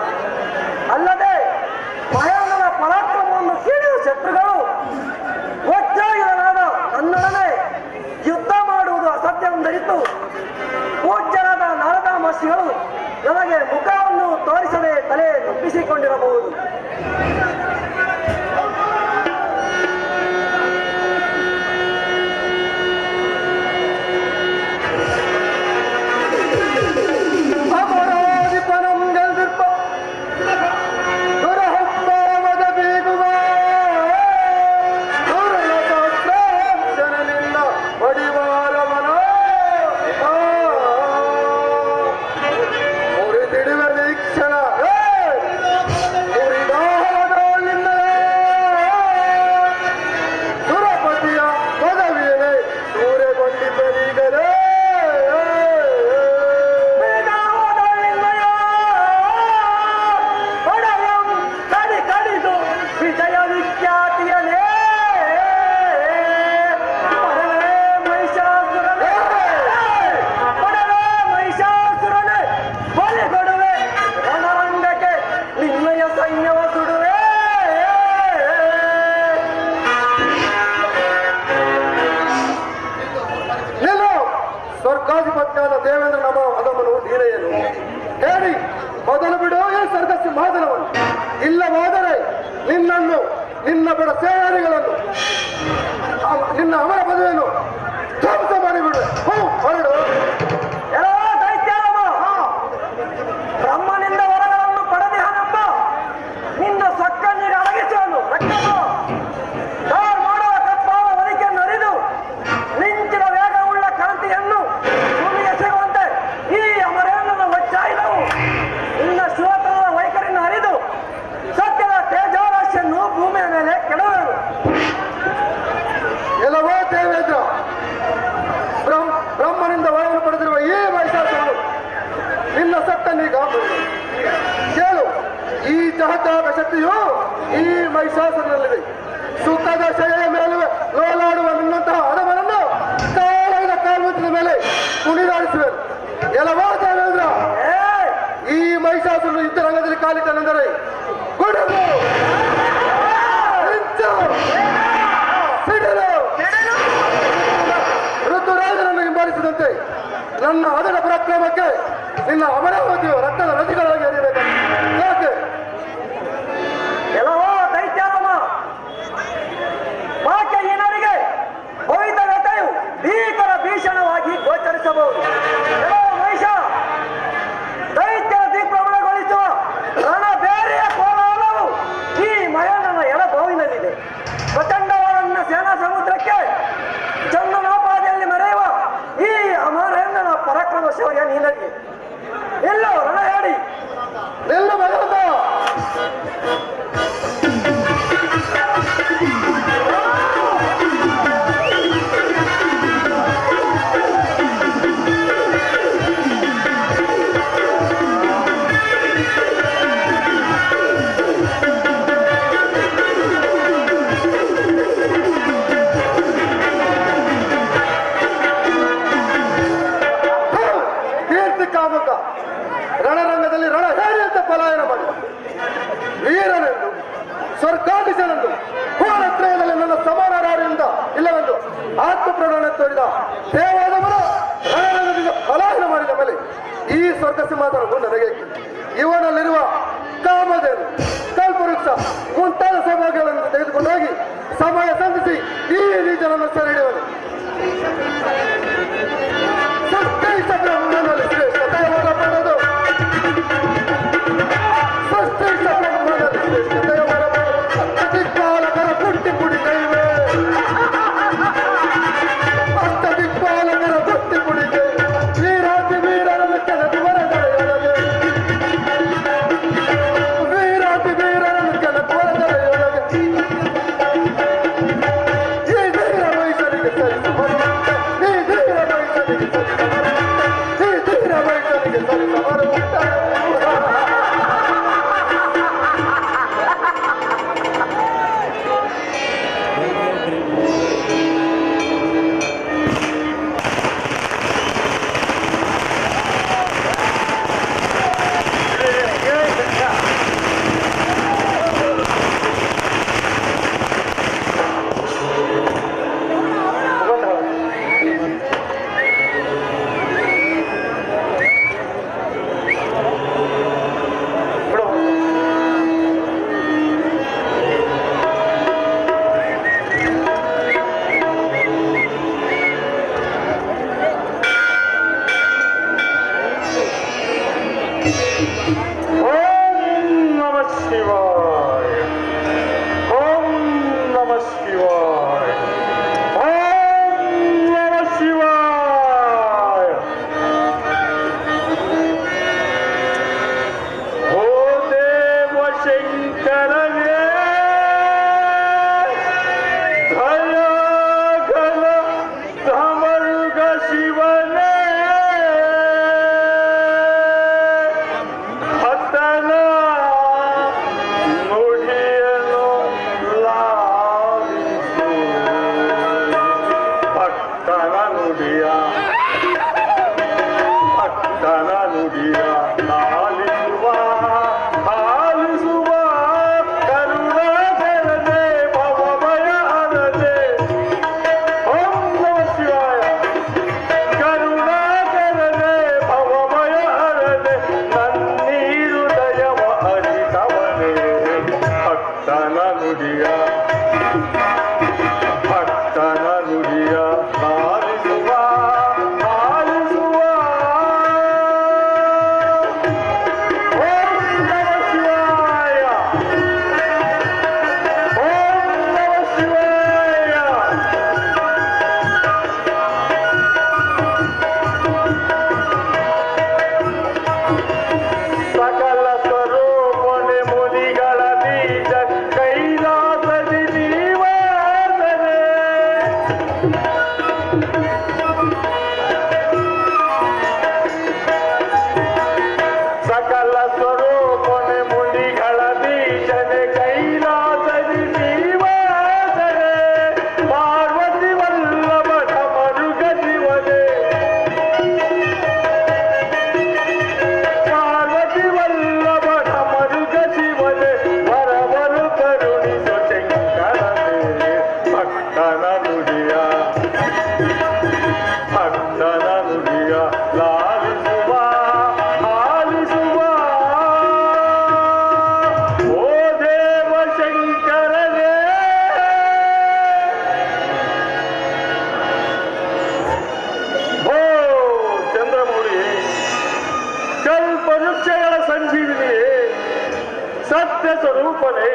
ಅಲ್ಲದೆ ಮಹೇಂದ್ರನ ಪರಾಕ್ರಮವನ್ನು ಕೇಳಿದ ಶತ್ರುಗಳು ಒಚ್ಚಾಗಿರಲಾದ ನನ್ನೊಡನೆ ಯುದ್ಧ ಮಾಡುವುದು ಅಸತ್ಯವೆಂದರಿತು ಪೂಜ್ಯರಾದ ನಾರದ ಮಹರ್ಷಿಗಳು ನನಗೆ ಮುಖವನ್ನು ತೋರಿಸದೆ ತಲೆ ತಪ್ಪಿಸಿಕೊಂಡಿರಬಹುದು. ಸ್ವರ್ಗಾಧಿಪತ್ಯಾದ ದೇವೇಂದ್ರ ನಮ ಅದಮನು ಧೀರೆಯನು ಹೇಳಿ ಮೊದಲು ಬಿಡು ಈ ಸರ್ಗಸಿ ಮಾದನವನ್ನು. ಇಲ್ಲವಾದರೆ ನಿನ್ನನ್ನು ನಿನ್ನ ಬಡ ಸೇನಾನಿಗಳನ್ನು ನಿನ್ನ ಅವರ ಪದವಿಯನ್ನು ಧ್ವಂಸ ಮಾಡಿಬಿಡು. ಹೊರಡು. ಬ್ರಹ್ಮನಿಂದ ವರಗಳನ್ನು ಪಡೆದಿಹನೆಂಬ ನಿನ್ನ ಸೊಕ್ಕನ್ನಿಗೆ ಅಡಗಿಸುವನು ರಕ್ಕಸು ಮಾಡುವ ಕಪ್ಪಾವ ಒಲಿಕೆಯನ್ನು ಅರಿದು ಮಿಂಚಿನ ವೇಗವುಳ್ಳ ಕಾಂತಿಯನ್ನು ಭೂಮಿಗೆ ಸಿಗುವಂತೆ ಈ ಅಮರೇಂದ್ರನ ಒಚ್ಚಾಯಿದವು ನಿನ್ನ ಶಿವತನದ ವೈಖರಿಯನ್ನು ಅರಿದು ಸತ್ಯದ ತೇಜೋರಾಶಿಯನ್ನು ಭೂಮಿಯ ಮೇಲೆ ಕೆಡವರು. ಎಲ್ಲವೋ ದೇವೇಂದ್ರ, ಬ್ರಹ್ಮನಿಂದ ವರವನ್ನು ಪಡೆದಿರುವ ಈ ಮಹಿಷಾಸುರನು ನಿನ್ನ ಸತ್ತನ್ನೀಗ ಕೇಳು. ಈ ಜಹತಾದ ಶಕ್ತಿಯು ಈ ಮಹಿಷಾಸುರನಲ್ಲಿದೆ. ಸುಖದ ಶೆಯ ಮೇಲೆ ಲೋಲಾಡುವ ನಿನ್ನಂತಹ ಹಣವನ್ನು ಕಾಲದ ಕಾಲ್ಮುತ್ತಿನ ಮೇಲೆ ಕುಣಿದಾಡಿಸುವೆ. ಎಲ್ಲವೋ ದೇವೇಂದ್ರ, ಈ ಮಹಿಷಾಸುರನು ಯುದ್ಧರಂಗದಲ್ಲಿ ಕಾಲಿಟ್ಟನೆಂದರೆ ಕೊಡಲು ಋತುರಾಜನನ್ನು ಹಿಂಬಾಲಿಸಿದಂತೆ ನನ್ನ ಅದರ ಪರಾಕ್ರಮಕ್ಕೆ ನಿನ್ನ ಅಮರಾವತಿಯು ರಕ್ತದ ನದಿಗಳಾಗಿ ಹರಿಯಬೇಕು. ಯಾಕೆ ಎಲ್ಲವೋ ದೈತ್ಯಾರಮ ಭಾಗ್ಯಹೀನರಿಗೆ ಭವಿತ ವ್ಯಥೆಯು ಭೀಕರ ಭೀಷಣವಾಗಿ ಗೋಚರಿಸಬಹುದು. ಎಲ್ಲೋ ಮಹಿಷ ದೈತ್ಯರ ದಿಗ್ಭ್ರಮಣಗೊಳಿಸುವ ರಣ ಬೇರೆಯ ಕೋಲಾಹಲವು ಈ ಮಯಣ್ಣನ ಎಡಬೋವಿನಲ್ಲಿದೆ. ಪ್ರಚಂಡವಾದ ಸೇನಾ ಸಮುದ್ರಕ್ಕೆ ಚಂದನೋಪಾದಿಯಲ್ಲಿ ಮೆರೆಯುವ ಈ ಅಮರೇಂದ್ರನ ಪರಾಕ್ರಮ ಶೌರ್ಯ ನೀನರಿಗೆ ಎಲ್ಲೋ ರಣ ಹೇಳಿ ನಿಲ್ಲು ಮಗನ. ಕೀರ್ತಿ ಕಾಮುಕ ರಣರಂಗದಲ್ಲಿ ರಣ ಹೇರಿಯಂತ ಪಲಾಯನ ಮಾಡಿ ವೀರನೆಂದು ಸ್ವರ್ಗಾಧಿಶನೆಂದು ಹೋರತ್ರಯದಲ್ಲಿ ನನ್ನ ಸಮಾನರಾರಿಂದ ಇಲ್ಲವೆಂದು ಆತ್ಮಪ್ರಣ ತೋರಿದ ದೇವಾದವನ ರಣರಂಗದಿಂದ ಪಲಾಯನ ಮಾಡಿದ ಮೇಲೆ ಈ ಸ್ವರ್ಗ ಸಿಂಹಾಸನವು ನನಗೆ ಇವನಲ್ಲಿರುವ ಕಾಮಧೇನು ಕಲ್ಪವೃಕ್ಷ ಮುಂತಾದ ಸೌಭಾಗ್ಯಗಳನ್ನು ತೆಗೆದುಕೊಂಡೋಗಿ ಸಮಯ ಸಂಧಿಸಿ ಈ ರೀತಿಯನ್ನು ಸೆರೆ ಹಿಡಿಯುವನು. ಸೃಷ್ಟಿಸ ಬ್ರಹ್ಮನಲ್ಲಿ ಶ್ರೇಷ್ಠತೆಯವರ ಪಡೆದು ಸೃಷ್ಟಿಸ ಬ್ರಹ್ಮನಲ್ಲಿ ಶ್ರೇಷ್ಠತೆಯವರ ಅಷ್ಟದಿಕ್ಪಾಲಕರ ಪುಟ್ಟಿ ಕುಡಿಗೈವೆ ಅಷ್ಟದಿಕ್ಪಾಲಕರ ಪುಟ್ಟಿ ಕುಡಿಗೆ ವೀರಾತಿ ವೀರರನ್ನು ಕೆಣಕು ವರದಳೆಯೊಳಗೆ ವೀರಾತಿ ವೀರರನ್ನು ಕೆಣಕು ವರದಳೆಯೊಳಗೆ ಈ ವೀರ ಮಹಿಷರಿಗೆ ಸರಿ ಓಂ ನಮಃ ಶಿವಾಯ. ಓಂ ನಮಃ ಶಿವಾಯ. ಓಂ ನಮಃ ಶಿವಾಯ. ಓ ದೇವ ಶಂಕರನೇ, ದಯಾಘನ ಧಮರುಗ ಶಿವನೇ, ಹತನ ನುಡಿಯನು ಲಾಲಿಸು. ಭಕ್ತನ ನುಡಿಯ ಲಾಲಿಸುವ ಆಲಿಸುವ ಕರುಣಾಕರನೆ ಭವಭಯ ಹರನೆ. ಓಂ ನಮಃ ಶಿವಾಯ. ಕರುಣಾಕರನೆ ಭವಭಯ ಹರನೆ, ನನ್ನೀರು ದಯವ ಹರಿತವನೇ. ಭಕ್ತನ ನುಡಿಯ ಲಾಲಿಸುವ ಆಲಿಸುವ. ಓಂ ನಮಃ ಶಿವಾಯ. ಓಂ ನಮಃ ಶಿವಾಯ. ಸಕಲ ಸ್ವರೂಪನೆ ಮುನಿಗಳ ಬೀಜ ಕೈಲಾಸದಿ ನೀವಾದರೆ. ಸಕಲ ಸ್ವರೂಪನೆ ಮುನಿಗಳ ಬೀಜನೆ ಕೈಲಾಸದಿ ನೀವಾದರೆ. ಪಾರ್ವತಿ ವಲ್ಲಭ ಮರುಗ ಶಿವನೇ, ಪಾರ್ವತಿ ವಲ್ಲಭ ಮರುಗ ಶಿವನೇ, ವರವರು ಕರುಣಿಸು ಶಂಕರನೇ. ಭಕ್ತನ ನುಡಿಯ ಲಾಲಿಸುವ ಆಲಿಸುವ. ಓ ದೇವ ಶಂಕರನೇ. ಓ ಚಂದ್ರಮೌಳಿ, ಕಲ್ಪ ವೃಕ್ಷಗಳ ಸಂಜೀವಿನಿಯೇ, ಸತ್ಯ ಸ್ವರೂಪನೇ,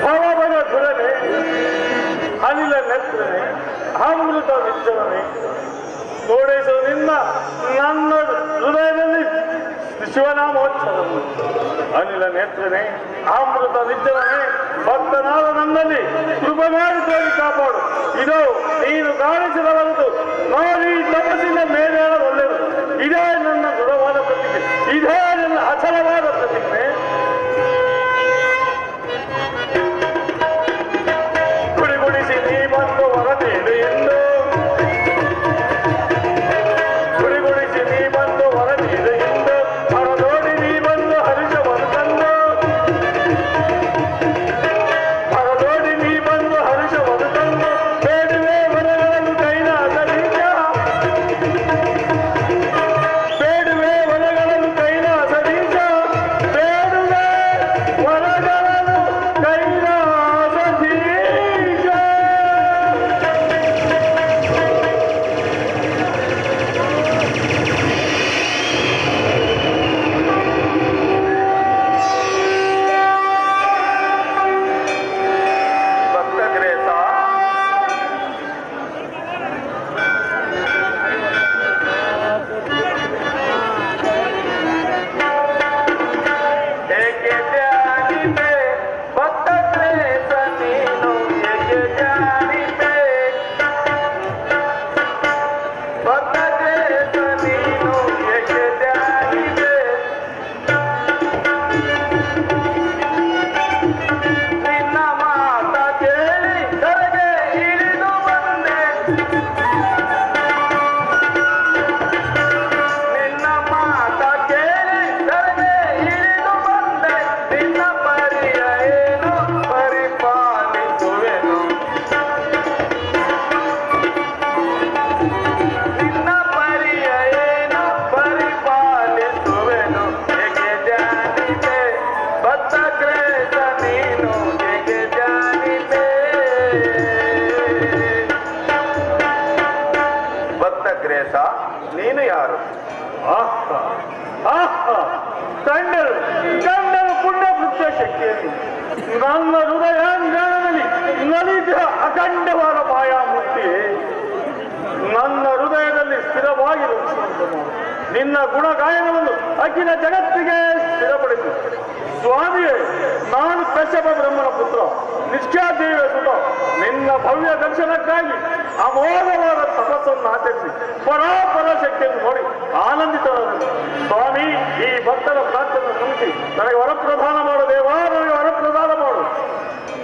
ಭವಭಗ ಧುರನೆ, ಅನಿಲ ನೆತ್ರನೆ, ಅಮೃತ ವಿಜ್ಜನನೆ. ನೋಡಿಸು ನಿನ್ನ ನನ್ನ ಹೃದಯದಲ್ಲಿ ಶಿವನಾಮೋಚ್ಚಾರ. ಅನಿಲ ನೇತ್ರನೆ, ಅಮೃತ ವಿಜ್ಜನನೆ, ಭಕ್ತನಾದ ನನ್ನಲ್ಲಿ ಕೃಪೆ ಮಾಡಿ ತೋರಿ ಕಾಪಾಡು. ಇದು ನೀನು ಕಾಣಿಸಿದ ಹೊರತು ನೋಡಿ ತಪಸ್ಸಿನ ಮೇಲೆ ಒಳ್ಳೆಯದು. ಇದೇ ನನ್ನ ದೃಢವಾದ ಪ್ರತಿಜ್ಞೆ, ಇದೇ ನನ್ನ ಅಚಲವಾದ ಪ್ರತಿಜ್ಞೆ. ಗುಡಿಗುಡಿಸಿ ನೀ ಬಂದು ಹೊರತೇನು ಎಂದು, ಗುಡಿಗುಡಿಸಿ ನೀ ಬಂದು ಹೊರತೇನು ಎಂದು, ಹೊರದೋಡಿ ನೀ ಬಂದು ಹರ್ಷವನ್ನು ತಂದು, ಹೊರದೋಡಿ ನೀ ಬಂದು ಹರ್ಷವನ್ನು ತಂದು, ಬೇಡುವೆ ವರಗಳನ್ನು ಕೈಲಾಸದಿಂದ, ಬೇಡುವೆ ವರಗಳನ್ನು ಕೈಲಾಸದಿಂದ, ಬೇಡುವೆ ವರಗಳನ್ನು ಕೈಲಾಸದಿಂದ. ಭಕ್ತಗ್ರೇಸ, ಏಕೆ ಧ್ಯಾನಿಪೆ ಭಕ್ತಗ್ರೇಸ ನೀನು, ಏಕೆ ಧ್ಯಾನಿಪೆ ಭಕ್ತಗ್ರೇಸ ನೀನು, ಏಕೆ ಧ್ಯಾನಿಪೆ. ನಿನ್ನ ಮಾತ ಕೇಳಿ ಕರೆಗೆ ಇಳಿದು ಬಂದೆ, ನಿನ್ನ ಮಾತ ಕೇಳಿ ಕರೆಗೆ ಇಳಿದು ಬಂದೆ. ನಿನ್ನ ಪರಿಯ ಏನು ಪರಿಪಾಲಿಸುವೆನು, ನಿನ್ನ ಪರಿಯ ಏನು ಪರಿಪಾಲಿಸುವೆನು. ಏಕೆ ಧ್ಯಾನಿಪೆ ಭಕ್ತಗ್ರೇಸ ನೀನು, ಏಕೆ ಧ್ಯಾನಿಪೆ. ಭಕ್ತಗ್ರೇಸ ನೀನು ಯಾರು? ಆಹಾ ಆಹಾ ಕಂಡರು ಕಂಡರು ಪುಣ್ಯ ಕೃತ್ಯ ಶಕ್ತಿಯನ್ನು ನನ್ನ ಹೃದಯಾಂಗಣದಲ್ಲಿ ನಲಿದ ಅಖಂಡವಾದ ಮಾಯಾಮೂರ್ತಿ ನನ್ನ ಹೃದಯದಲ್ಲಿ ಸ್ಥಿರವಾಗಿ ರಚಿಸುವಂತ ನಿನ್ನ ಗುಣಗಾಯನವನ್ನು ಅಖಿಲ ಜಗತ್ತಿಗೆ ಸ್ಥಿರಪಡಿಸು ಸ್ವಾಮಿಯೇ. ನಾನು ಕಶ್ಯಪ ಬ್ರಹ್ಮನ ಪುತ್ರ ನಿಷ್ಠಾದೇವಿಯ ಸುತ ನಿನ್ನ ಭವ್ಯ ದರ್ಶನಕ್ಕಾಗಿ ಅಮೋಘವಾದ ತಪಸ್ಸನ್ನು ಆಚರಿಸಿ ಪರಾಪರ ಶಕ್ತಿಯನ್ನು ನೋಡಿ ಆನಂದಿತನಾದ ಸ್ವಾಮಿ, ಈ ಭಕ್ತರ ಪ್ರಾರ್ಥನೆ ಮುಗಿಸಿ ನನಗೆ ವರಪ್ರದಾನ ಮಾಡು ದೇವಾ, ನನಗೆ ವರಪ್ರದಾನ ಮಾಡು.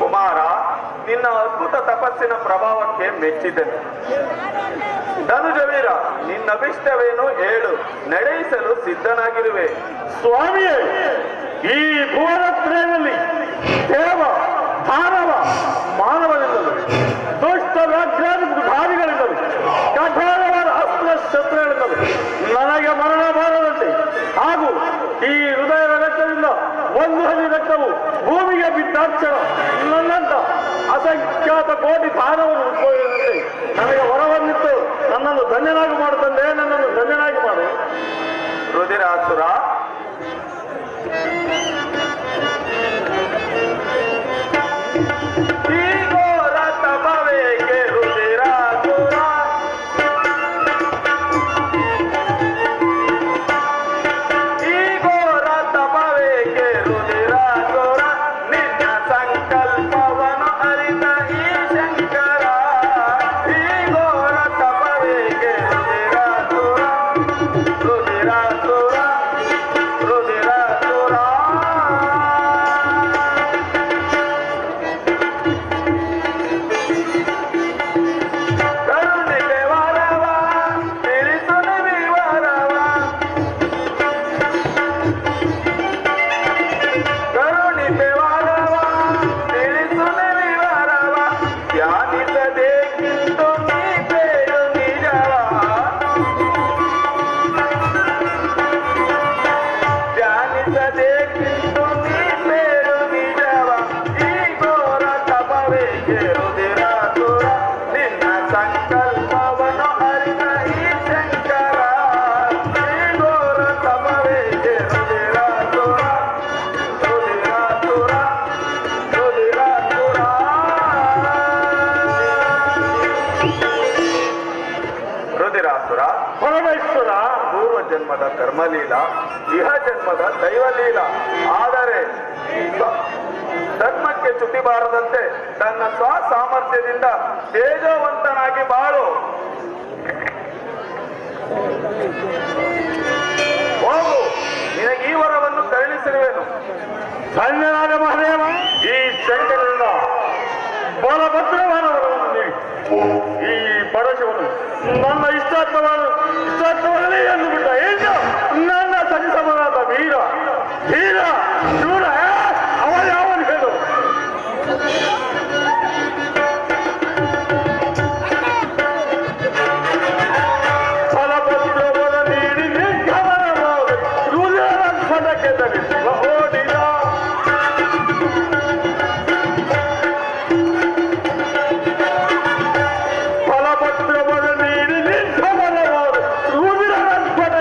ಕುಮಾರ, ನಿನ್ನ ಅದ್ಭುತ ತಪಸ್ಸಿನ ಪ್ರಭಾವಕ್ಕೆ ಮೆಚ್ಚಿದ್ದೇನೆ. ಧನುಜವೀರ, ನಿನ್ನಭಿಷ್ಟವೇನು ಹೇಳು, ನಡೆಯಿಸಲು ಸಿದ್ಧನಾಗಿರುವೆ. ಸ್ವಾಮಿಯೇ, ಈ ಭುವನತ್ರಯದಲ್ಲಿ ದೇವ ದಾನವ ಮಾನವನಿಂದಲೂ ದುಷ್ಟ ವ್ಯಾಘ್ರಾದಿಗಳಿಂದಲೂ ಕಠೋರವಾದ ಅಸ್ತ್ರ ಶಸ್ತ್ರಗಳಿಂದಲೂ ನನಗೆ ಮರಣ ಬಾರದಂತೆ ಹಾಗೂ ಈ ಹೃದಯದ ರಕ್ತದಿಂದ ಒಂದು ಹನಿ ರಕ್ತವು ಭೂಮಿಗೆ ಬಿದ್ದಾಕ್ಷಣ ನನ್ನಂತ ಅಸಂಖ್ಯಾತ ಕೋಟಿ ದಾನವನ್ನು ಉದ್ಭವಿಸಿದಂತೆ ನನಗೆ ವರವನ್ನಿತ್ತು ನನ್ನನ್ನು ಧನ್ಯನಾಗಿ ಮಾಡುತ್ತಂದೆ, ನನ್ನನ್ನು ಧನ್ಯನಾಗಿ ಮಾಡು. ರುದಿರಾಸುರ, ಈ ಘೋರ ತಪವೇಗೆ ರುದಿರಾಸುರ, ಈ ಘೋರ ತಪವೇಗೆ ರುದಿರಾಸುರ, ನಿನ್ನ ಸಂಕಲ್ಪವನ್ನು ಅರಿತ ಈ ಶಂಕರ, ಈ ಘೋರ ತಪವೇಗೆ ರುದಿರಾಸುರ, ರುದಿರಾಸುರ, ರುದಿರಾಸುರ. ಕರುಣಿಗೆ ವರವ ತಿಳಿಸುನಿ ವಿವರವ, ಕರುಣಿಗೆ ವರವ ತಿಳಿಸುನಿ ವಿವರವ, ಧ್ಯಾನಿಸಬೇಕಿತ್ತು ನೀ ಬೇಡು ನಿಜವ, ಧ್ಯಾನಿಸಬೇಕಿತ್ತು ನೀ ಬೇಡು ನಿಜವ, ಈ ಘೋರ ತಪವೇಗೆ ರುದಿರಾಸುರ, ನಿನ್ನ ಸಂಕಲ್ಪವನ್ನು ಅರಿತ ಈ ಶಂಕರ, ಈ ಘೋರ ತಪವೇಗೆ ರುದಿರಾಸುರ, ರುದಿರಾಸುರ, ರುದಿರಾಸುರ. ರುದಿರಾಸುರ, ಪರಮೇಶ್ವರ, ಪೂರ್ವ ಜನ್ಮದ ಕರ್ಮಲೀಲ, ಇಹ ಜನ್ಮದ ದೈವಲೀಲ. ಆದರೆ ಧರ್ಮಕ್ಕೆ ಚ್ಯುತಿ ಬಾರದಂತೆ ತನ್ನ ಸ್ವಸಾಮರ್ಥ್ಯದಿಂದ ತೇಜೋವಂತನಾಗಿ ಬಾಳು. ಹೋಗು, ನಿನಗೆ ಈ ವರವನ್ನು ಕರುಣಿಸಿರುವೆನು. ಧನ್ಯನಾದ ಮಹಾದೇವ. ಈ ಶಂಕರನಿಂದ ಬಲಭದ್ರವಾದ ವರವನ್ನು ನೀಡಿ ಈ ಪರಶುವನ್ನು ನನ್ನ ಇಷ್ಟಾರ್ಥವನ್ನೇ ಎಂದು ಬಿಟ್ಟ ಏನು ನನ್ನ ಸರಿಸಮನಾದ ವೀರ ಧೀರ ಶೂರ ಅವನ ಯಾವನು ಹೇಳು. ಫಲಭದ್ರವರ ನೀಡಿ ನಿರ್ಗಮನವಾದ ರುದಿರ ಖಡ್ಗಕ್ಕೆ ತಗಿಸಿ ಓಡಿದ ಫಲಭದ್ರವರ ನೀಡಿ ನಿರ್ಗಮನವಾದ ರುದಿರ ಖಡ್ಗಕ್ಕೆ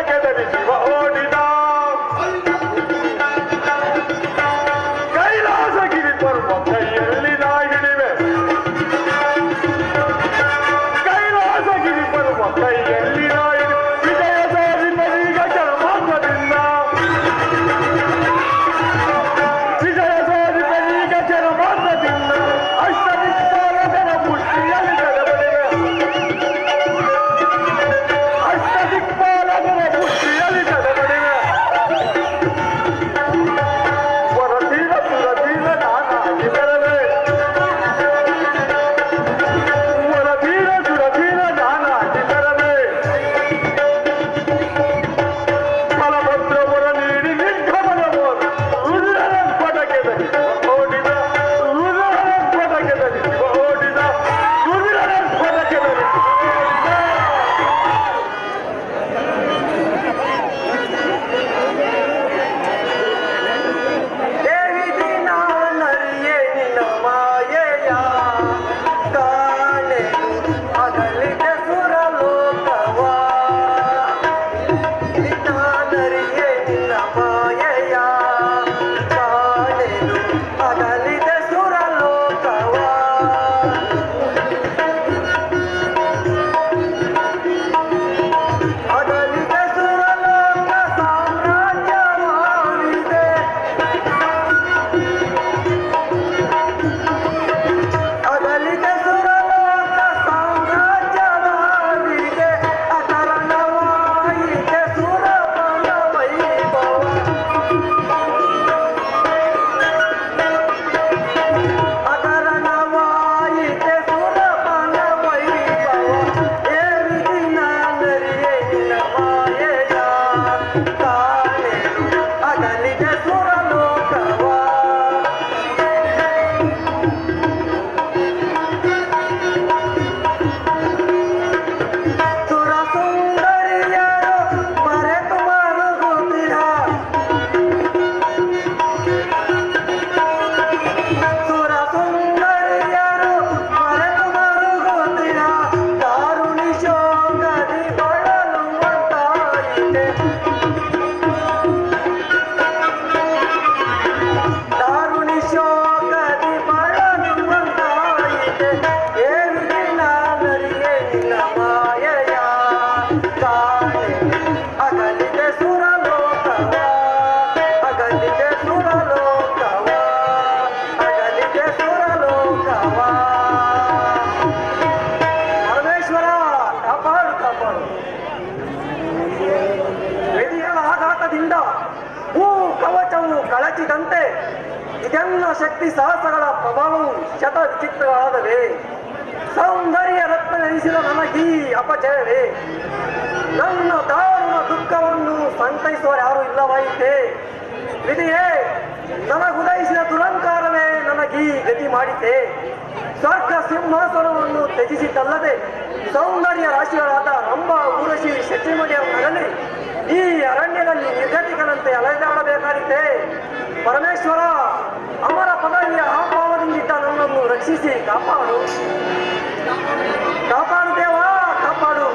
ವೇಗದಿಂದ ಭೂ ಕವಚವು ಕಳಚಿದಂತೆ ಇದೆಲ್ಲ ಶಕ್ತಿ ಸಾಹಸಗಳ ಪ್ರಭಾವವು ಶತ ವಿಚಿತ್ರಗಳಾದವೇ. ಸೌಂದರ್ಯ ರತ್ನ ನೆನೆಸಿದ ನನಗೀ ಅಪಚಯವೇ. ನನ್ನ ದಾರುಣ ದುಃಖವನ್ನು ಸಂತೈಸುವ ಯಾರು ಇಲ್ಲವಾಯಿತೆ. ವಿಧಿಯೇ, ನನಗುದಯಿಸಿದ ದುರಂಕಾರವೇ ನನಗೀ ಗತಿ ಮಾಡಿತೆ. ಸ್ವರ್ಗ ಸಿಂಹಾಸನವನ್ನು ತ್ಯಜಿಸಿದ್ದಲ್ಲದೆ ಸೌಂದರ್ಯ ರಾಶಿಗಳಾದ ರಂಭ ಊರ್ವಶಿ ಶಚಿಮಣಿಯರನ್ನಾಗಲಿ ಈ ಅರಣ್ಯದಲ್ಲಿ ನಿರ್ಗತಿಗಳಂತೆ ಅಲೆದಾಡಬೇಕಾಗಿದೆ. ಪರಮೇಶ್ವರ, ಅಮರ ಪದವಿಯ ಅಭಾವದಿಂದಿದ್ದ ನನ್ನನ್ನು ರಕ್ಷಿಸಿ ಕಾಪಾಡು. ಕಾಪಾಡು ದೇವ, ಕಾಪಾಡು.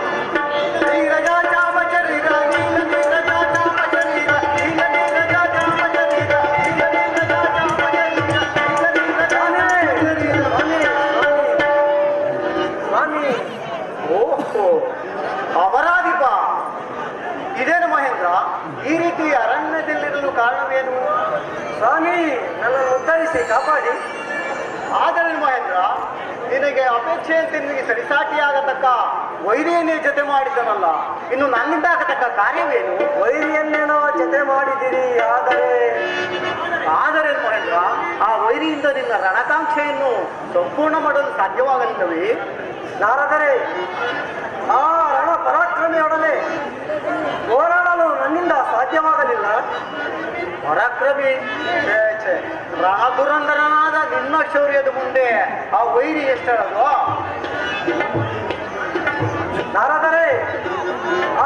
ಓಹೋ, ಅಪರಾಧಿಪ, ಇದೇನು ಮಹೇಂದ್ರ? ಈ ರೀತಿ ಅರಣ್ಯದಲ್ಲಿರಲು ಕಾರಣವೇನು? ಸ್ವಾಮಿ, ನನ್ನನ್ನು ಉದ್ಧರಿಸಿ ಕಾಪಾಡಿ. ಆದರೆ ಮಹೇಂದ್ರ, ನಿನಗೆ ಅಪೇಕ್ಷೆಯಂತೆ ನಿನಗೆ ಸರಿಸಾಟಿಯಾಗತಕ್ಕ ವೈರಿಯನ್ನೇ ಜೊತೆ ಮಾಡಿದನಲ್ಲ, ಇನ್ನು ನನ್ನಿಂದ ಆಗತಕ್ಕ ಕಾರ್ಯವೇನು? ವೈರಿಯನ್ನೇನೋ ಜೊತೆ ಮಾಡಿದಿರಿ, ಆದರೆ ಮಹೇಂದ್ರ, ಆ ವೈರಿಯಿಂದ ನಿನ್ನ ರಣಕಾಂಕ್ಷೆಯನ್ನು ಸಂಪೂರ್ಣ ಮಾಡಲು ಸಾಧ್ಯವಾಗಲಿಲ್ಲವೇ? ನಾರದರೆ ಆ ರಣ ಪರಾಕ್ರಮಿಯೊಡನೆ ಹೋರಾಡಲು ನನ್ನಿಂದ ಸಾಧ್ಯವಾಗಲಿಲ್ಲ. ಪರಾಕ್ರಮಿ? ರಣಧುರಂಧರನಾದ ನಿನ್ನ ಶೌರ್ಯದ ಮುಂದೆ ಆ ವೈರಿ ಎಷ್ಟರದು? ನಾರದರೆ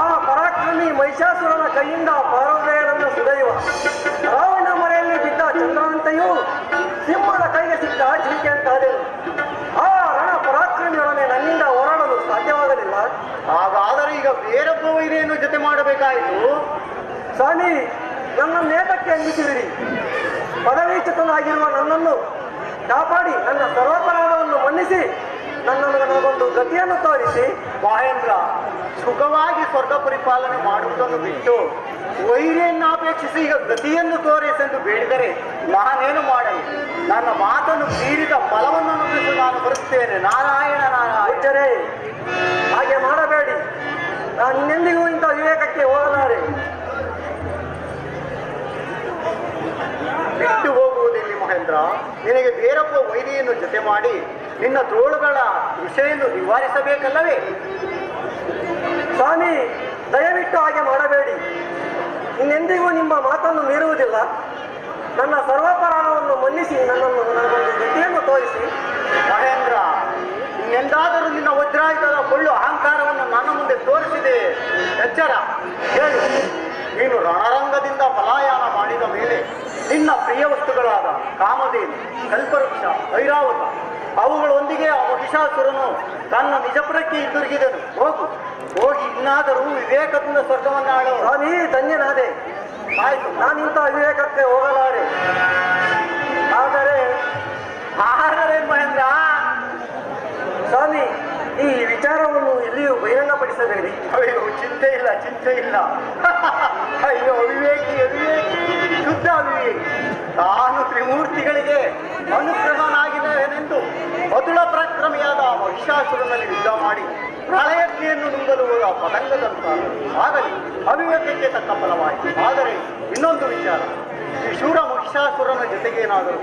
ಆ ಪರಾಕ್ರಮಿ ಮಹಿಷಾಸುರನ ಕೈಯಿಂದ ಪಾರ್ವತಿಯನ್ನು ಸುಡಯುವ ರಾವಣ ಮರೆಯಲ್ಲಿ ಬಿದ್ದ ಚಂದ್ರನಂತೆಯೂ ಸಿಂಹದ ಕೈಗೆ ಸಿಕ್ಕ ಜಿಂಕೆ ಅಂತಾದೆನು. ಆ ರಣ ಪರಾಕ್ರಮಿಯೊಡನೆ ನನ್ನಿಂದ ಹೋರಾಡಲು ಸಾಧ್ಯವಾಗಲಿಲ್ಲ. ಹಾಗಾದರೆ ಈಗ ಬೇರೊಬ್ಬ ವೈರಿಯನ್ನು ಜೊತೆ ಮಾಡಬೇಕಾಯಿತು. ಸ್ವಾಮಿ, ನನ್ನ ನೇತಕ್ಕೆ ಅಂದಿಸಿದಿರಿ. ಪದವೀಚ್ಯುತನಾಗಿರುವ ನನ್ನನ್ನು ಕಾಪಾಡಿ ನನ್ನ ಸರ್ವಾಪರಾಧವನ್ನು ಮನ್ನಿಸಿ ನನ್ನನ್ನು ನನಗೊಂದು ಗತಿಯನ್ನು ತೋರಿಸಿ. ಮಹೇಂದ್ರ, ಸುಖವಾಗಿ ಸ್ವರ್ಗ ಪರಿಪಾಲನೆ ಮಾಡುವುದನ್ನು ಬಿಟ್ಟು ವೈರಿಯನ್ನು ಅಪೇಕ್ಷಿಸಿ ಈಗ ಗತಿಯನ್ನು ತೋರಿಸೆಂದು ಬೇಡಿದರೆ ನಾನೇನು ಮಾಡಲಿ? ನನ್ನ ಮಾತನ್ನು ಮೀರಿದ ಫಲವನ್ನು ಅನುಭವಿಸಲು ನಾನು ಬರುತ್ತೇನೆ. ನಾರಾಯಣ ನಾರಾಯಣ. ಹುಚ್ಚರೇ, ಹಾಗೆ ಮಾಡಬೇಡಿ. ನಾನು ಇನ್ನೆಂದಿಗೂ ಇಂಥ ವಿವೇಕಕ್ಕೆ ಹೋಗಲಾರೆ. ಬಿಟ್ಟು ಹೋಗುವುದಿಲ್ಲ ಮಹೇಂದ್ರ. ನಿನಗೆ ಬೇರೊಬ್ಬ ವೈರಿಯನ್ನು ಜೊತೆ ಮಾಡಿ ನಿನ್ನ ತೋಳುಗಳ ವಿಷಯನ್ನು ನಿವಾರಿಸಬೇಕಲ್ಲವೇ? ಸ್ವಾಮಿ, ದಯವಿಟ್ಟು ಹಾಗೆ ಮಾಡಬೇಡಿ. ಇನ್ನೆಂದಿಗೂ ನಿಮ್ಮ ಮಾತನ್ನು ಮೀರುವುದಿಲ್ಲ. ನನ್ನ ಸರ್ವಾಪರಾಧವನ್ನು ಮನ್ನಿಸಿ ನನ್ನನ್ನು ನನಗೊಂದು ಗತಿಯನ್ನು ತೋರಿಸಿ. ಮಹೇಂದ್ರ, ಇನ್ನೆಂದಾದರೂ ನಿನ್ನ ವಜ್ರಾಯುಧದ ಕೊಳ್ಳು ಅಹಂಕಾರವನ್ನು ನನ್ನ ಮುಂದೆ ತೋರಿಸಿದೆ. ಎಚ್ಚರ ಹೇಳು, ನೀನು ರಣರಂಗದಿಂದ ಪಲಾಯನ ಮಾಡಿದ ಮೇಲೆ ನಿನ್ನ ಪ್ರಿಯ ವಸ್ತುಗಳಾದ ಕಾಮಧೇನು, ಕಲ್ಪವೃಕ್ಷ, ಐರಾವತ ಅವುಗಳೊಂದಿಗೆ ಆ ಮಹಿಷಾಸುರನು ತನ್ನ ನಿಜಪುರಕ್ಕೆ ಹಿಂದಿರುಗಿದನು. ಹೋಗಿ ಇನ್ನಾದರೂ ವಿವೇಕದಿಂದ ಸ್ವರ್ಗವನ್ನು ಆಳುವ. ಸ್ವಾಮಿ, ಧನ್ಯನಾದೆ. ಆಯ್ತು, ನಾನಿಂಥ ವಿವೇಕಕ್ಕೆ ಹೋಗಲಾರೆ. ಆದರೆ ಮಹೇಂದ್ರ, ಸ್ವಾಮಿ, ಈ ವಿಚಾರವನ್ನು ಎಲ್ಲಿಯೂ ಬಹಿರಂಗಪಡಿಸಬೇಡಿ. ಅಯ್ಯೋ, ಚಿಂತೆ ಇಲ್ಲ, ಚಿಂತೆ ಇಲ್ಲ. ಅಯ್ಯೋ ಅವಿವೇಕಿ, ಶುದ್ಧ ಅವಿವೇಕಿ. ತಾನು ತ್ರಿಮೂರ್ತಿಗಳಿಗೆ ಅನುಗ್ರಹನಾಗಿದ್ದೇನೆಂದು ಅತುಳ ಪರಾಕ್ರಮಿಯಾದ ಮಹಿಷಾಸುರನಲ್ಲಿ ಯುದ್ಧ ಮಾಡಿ ಪ್ರಳಯಜ್ಞೆಯನ್ನು ನುಂಗಲು ಹೋದ ಪತಂಗದಂತ ಆಗಲಿ ಅವಿವೇಕಕ್ಕೆ ತಕ್ಕ ಫಲವಾಯಿತು. ಆದರೆ ಇನ್ನೊಂದು ವಿಚಾರ, ಈ ಶೂರ ಮಹಿಷಾಸುರನ ಜೊತೆಗೇನಾದರೂ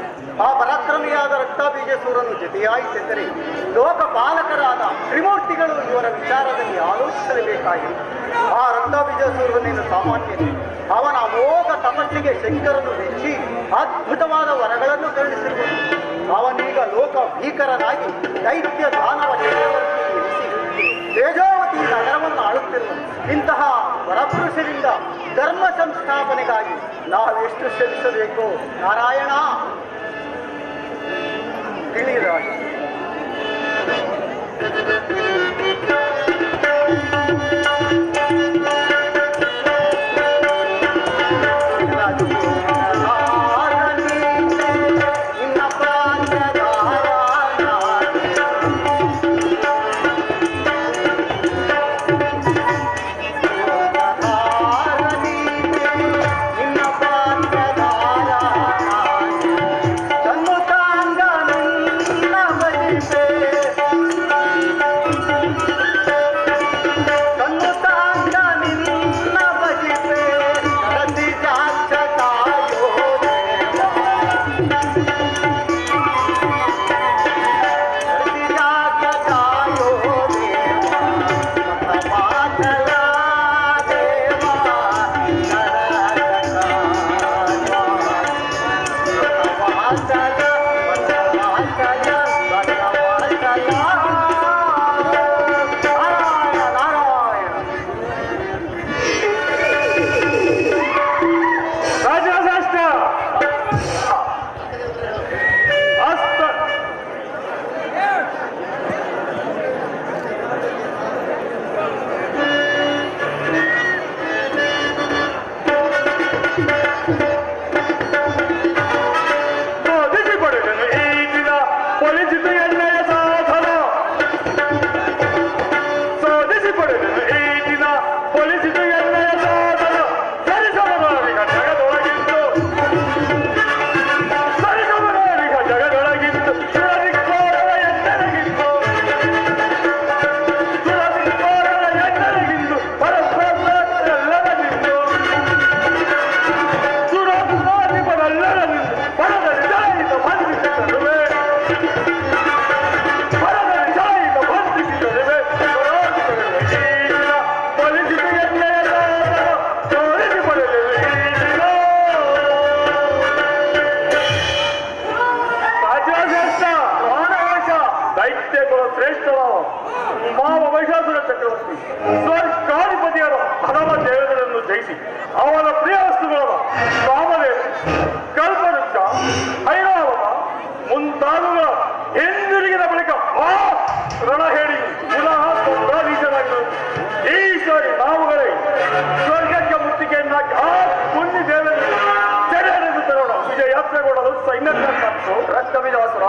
ಆ ಪರಾಕ್ರಮಿಯಾದ ರಕ್ತಾಬೀಜಸೂರನು ಜೊತೆಯಾಯಿತೆಂದರೆ ಲೋಕಪಾಲಕರಾದ ತ್ರಿಮೂರ್ತಿಗಳು ಇವರ ವಿಚಾರದಲ್ಲಿ ಆಲೋಚಿಸಲೇಬೇಕಾಗಿದೆ. ಆ ರಕ್ತಾಬೀಜಸೂರನೇನು ಸಾಮಾನ್ಯ, ಅವನ ಅಮೋಘ ತಪಸ್ಸಿಗೆ ಶಂಕರನು ಮೆಚ್ಚಿ ಅದ್ಭುತವಾದ ವರಗಳನ್ನು ಕರುಣಿಸಿರುವುದು. ಅವನೀಗ ಲೋಕ ಭೀಕರನಾಗಿ ದೈತ್ಯ ದಾನವ ಚಕ್ರವರ್ತಿ ಎನಿಸಿ ತೇಜೋವತಿ ನಗರವನ್ನು ಆಳುತ್ತಿರುವ ಇಂತಹ ವರಪುರುಷರಿಂದ ಧರ್ಮ ಸಂಸ್ಥಾಪನೆಗಾಗಿ ನಾವೆಷ್ಟು ಶ್ರಮಿಸಬೇಕು? ನಾರಾಯಣ ತಿಳಿಯಲಾಗಿ. ಶ್ರೇಷ್ಠ ಮಾವ ಮಹಿಷಾಸುರ ಚಕ್ರವರ್ತಿ ಸ್ವರ್ಗಾಧಿಪತಿಯರ ಹಲವ ದೇವತೆಗಳನ್ನು ಜಯಿಸಿ ಅವನ ಪ್ರಿಯ ವಸ್ತುಗಳನ್ನು ಕಾಮದೇವ, ಕಲ್ಪವೃಕ್ಷ, ಐರಾವತ ಮುಂತಾದವುಗಳ ಹಿಂದಿರುಗಿದ ಬಳಿಕ ಆ ರಣ ಹೇಳಿ ಪುನಃ ಸ್ವರ್ಗಾಧೀಶರಾಗಿದ್ದರು. ಈ ಸಾರಿ ನಾವುಗಳೇ ಸ್ವರ್ಗಕ್ಕೆ ಮುತ್ತಿಗೆಯನ್ನಾಗಿ ಆ ಪುಣ್ಯ ದೇವರಿಗೆ ಸೆರೆಹಿಡಿದು ತರೋಣ. ವಿಜಯ ಯಾತ್ರೆಗೊಳ್ಳಲು ಸೈನ್ಯಕ್ಕೆ ರಕ್ತವಿಲಾಸುರ,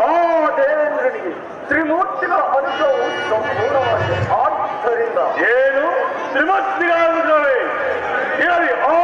ಆ ದೇವೇಂದ್ರನಿಗೆ ತ್ರಿಮೂರ್ತಿಗಳ ಅನುಗ್ರಹವು ಸಂಪೂರ್ಣವಾಗಿದೆ. ಆದ್ದರಿಂದ ಏನು ತ್ರಿಮೂರ್ತಿಗಳ ಅನುಗ್ರಹವೇ ಇರಲಿ. ಆ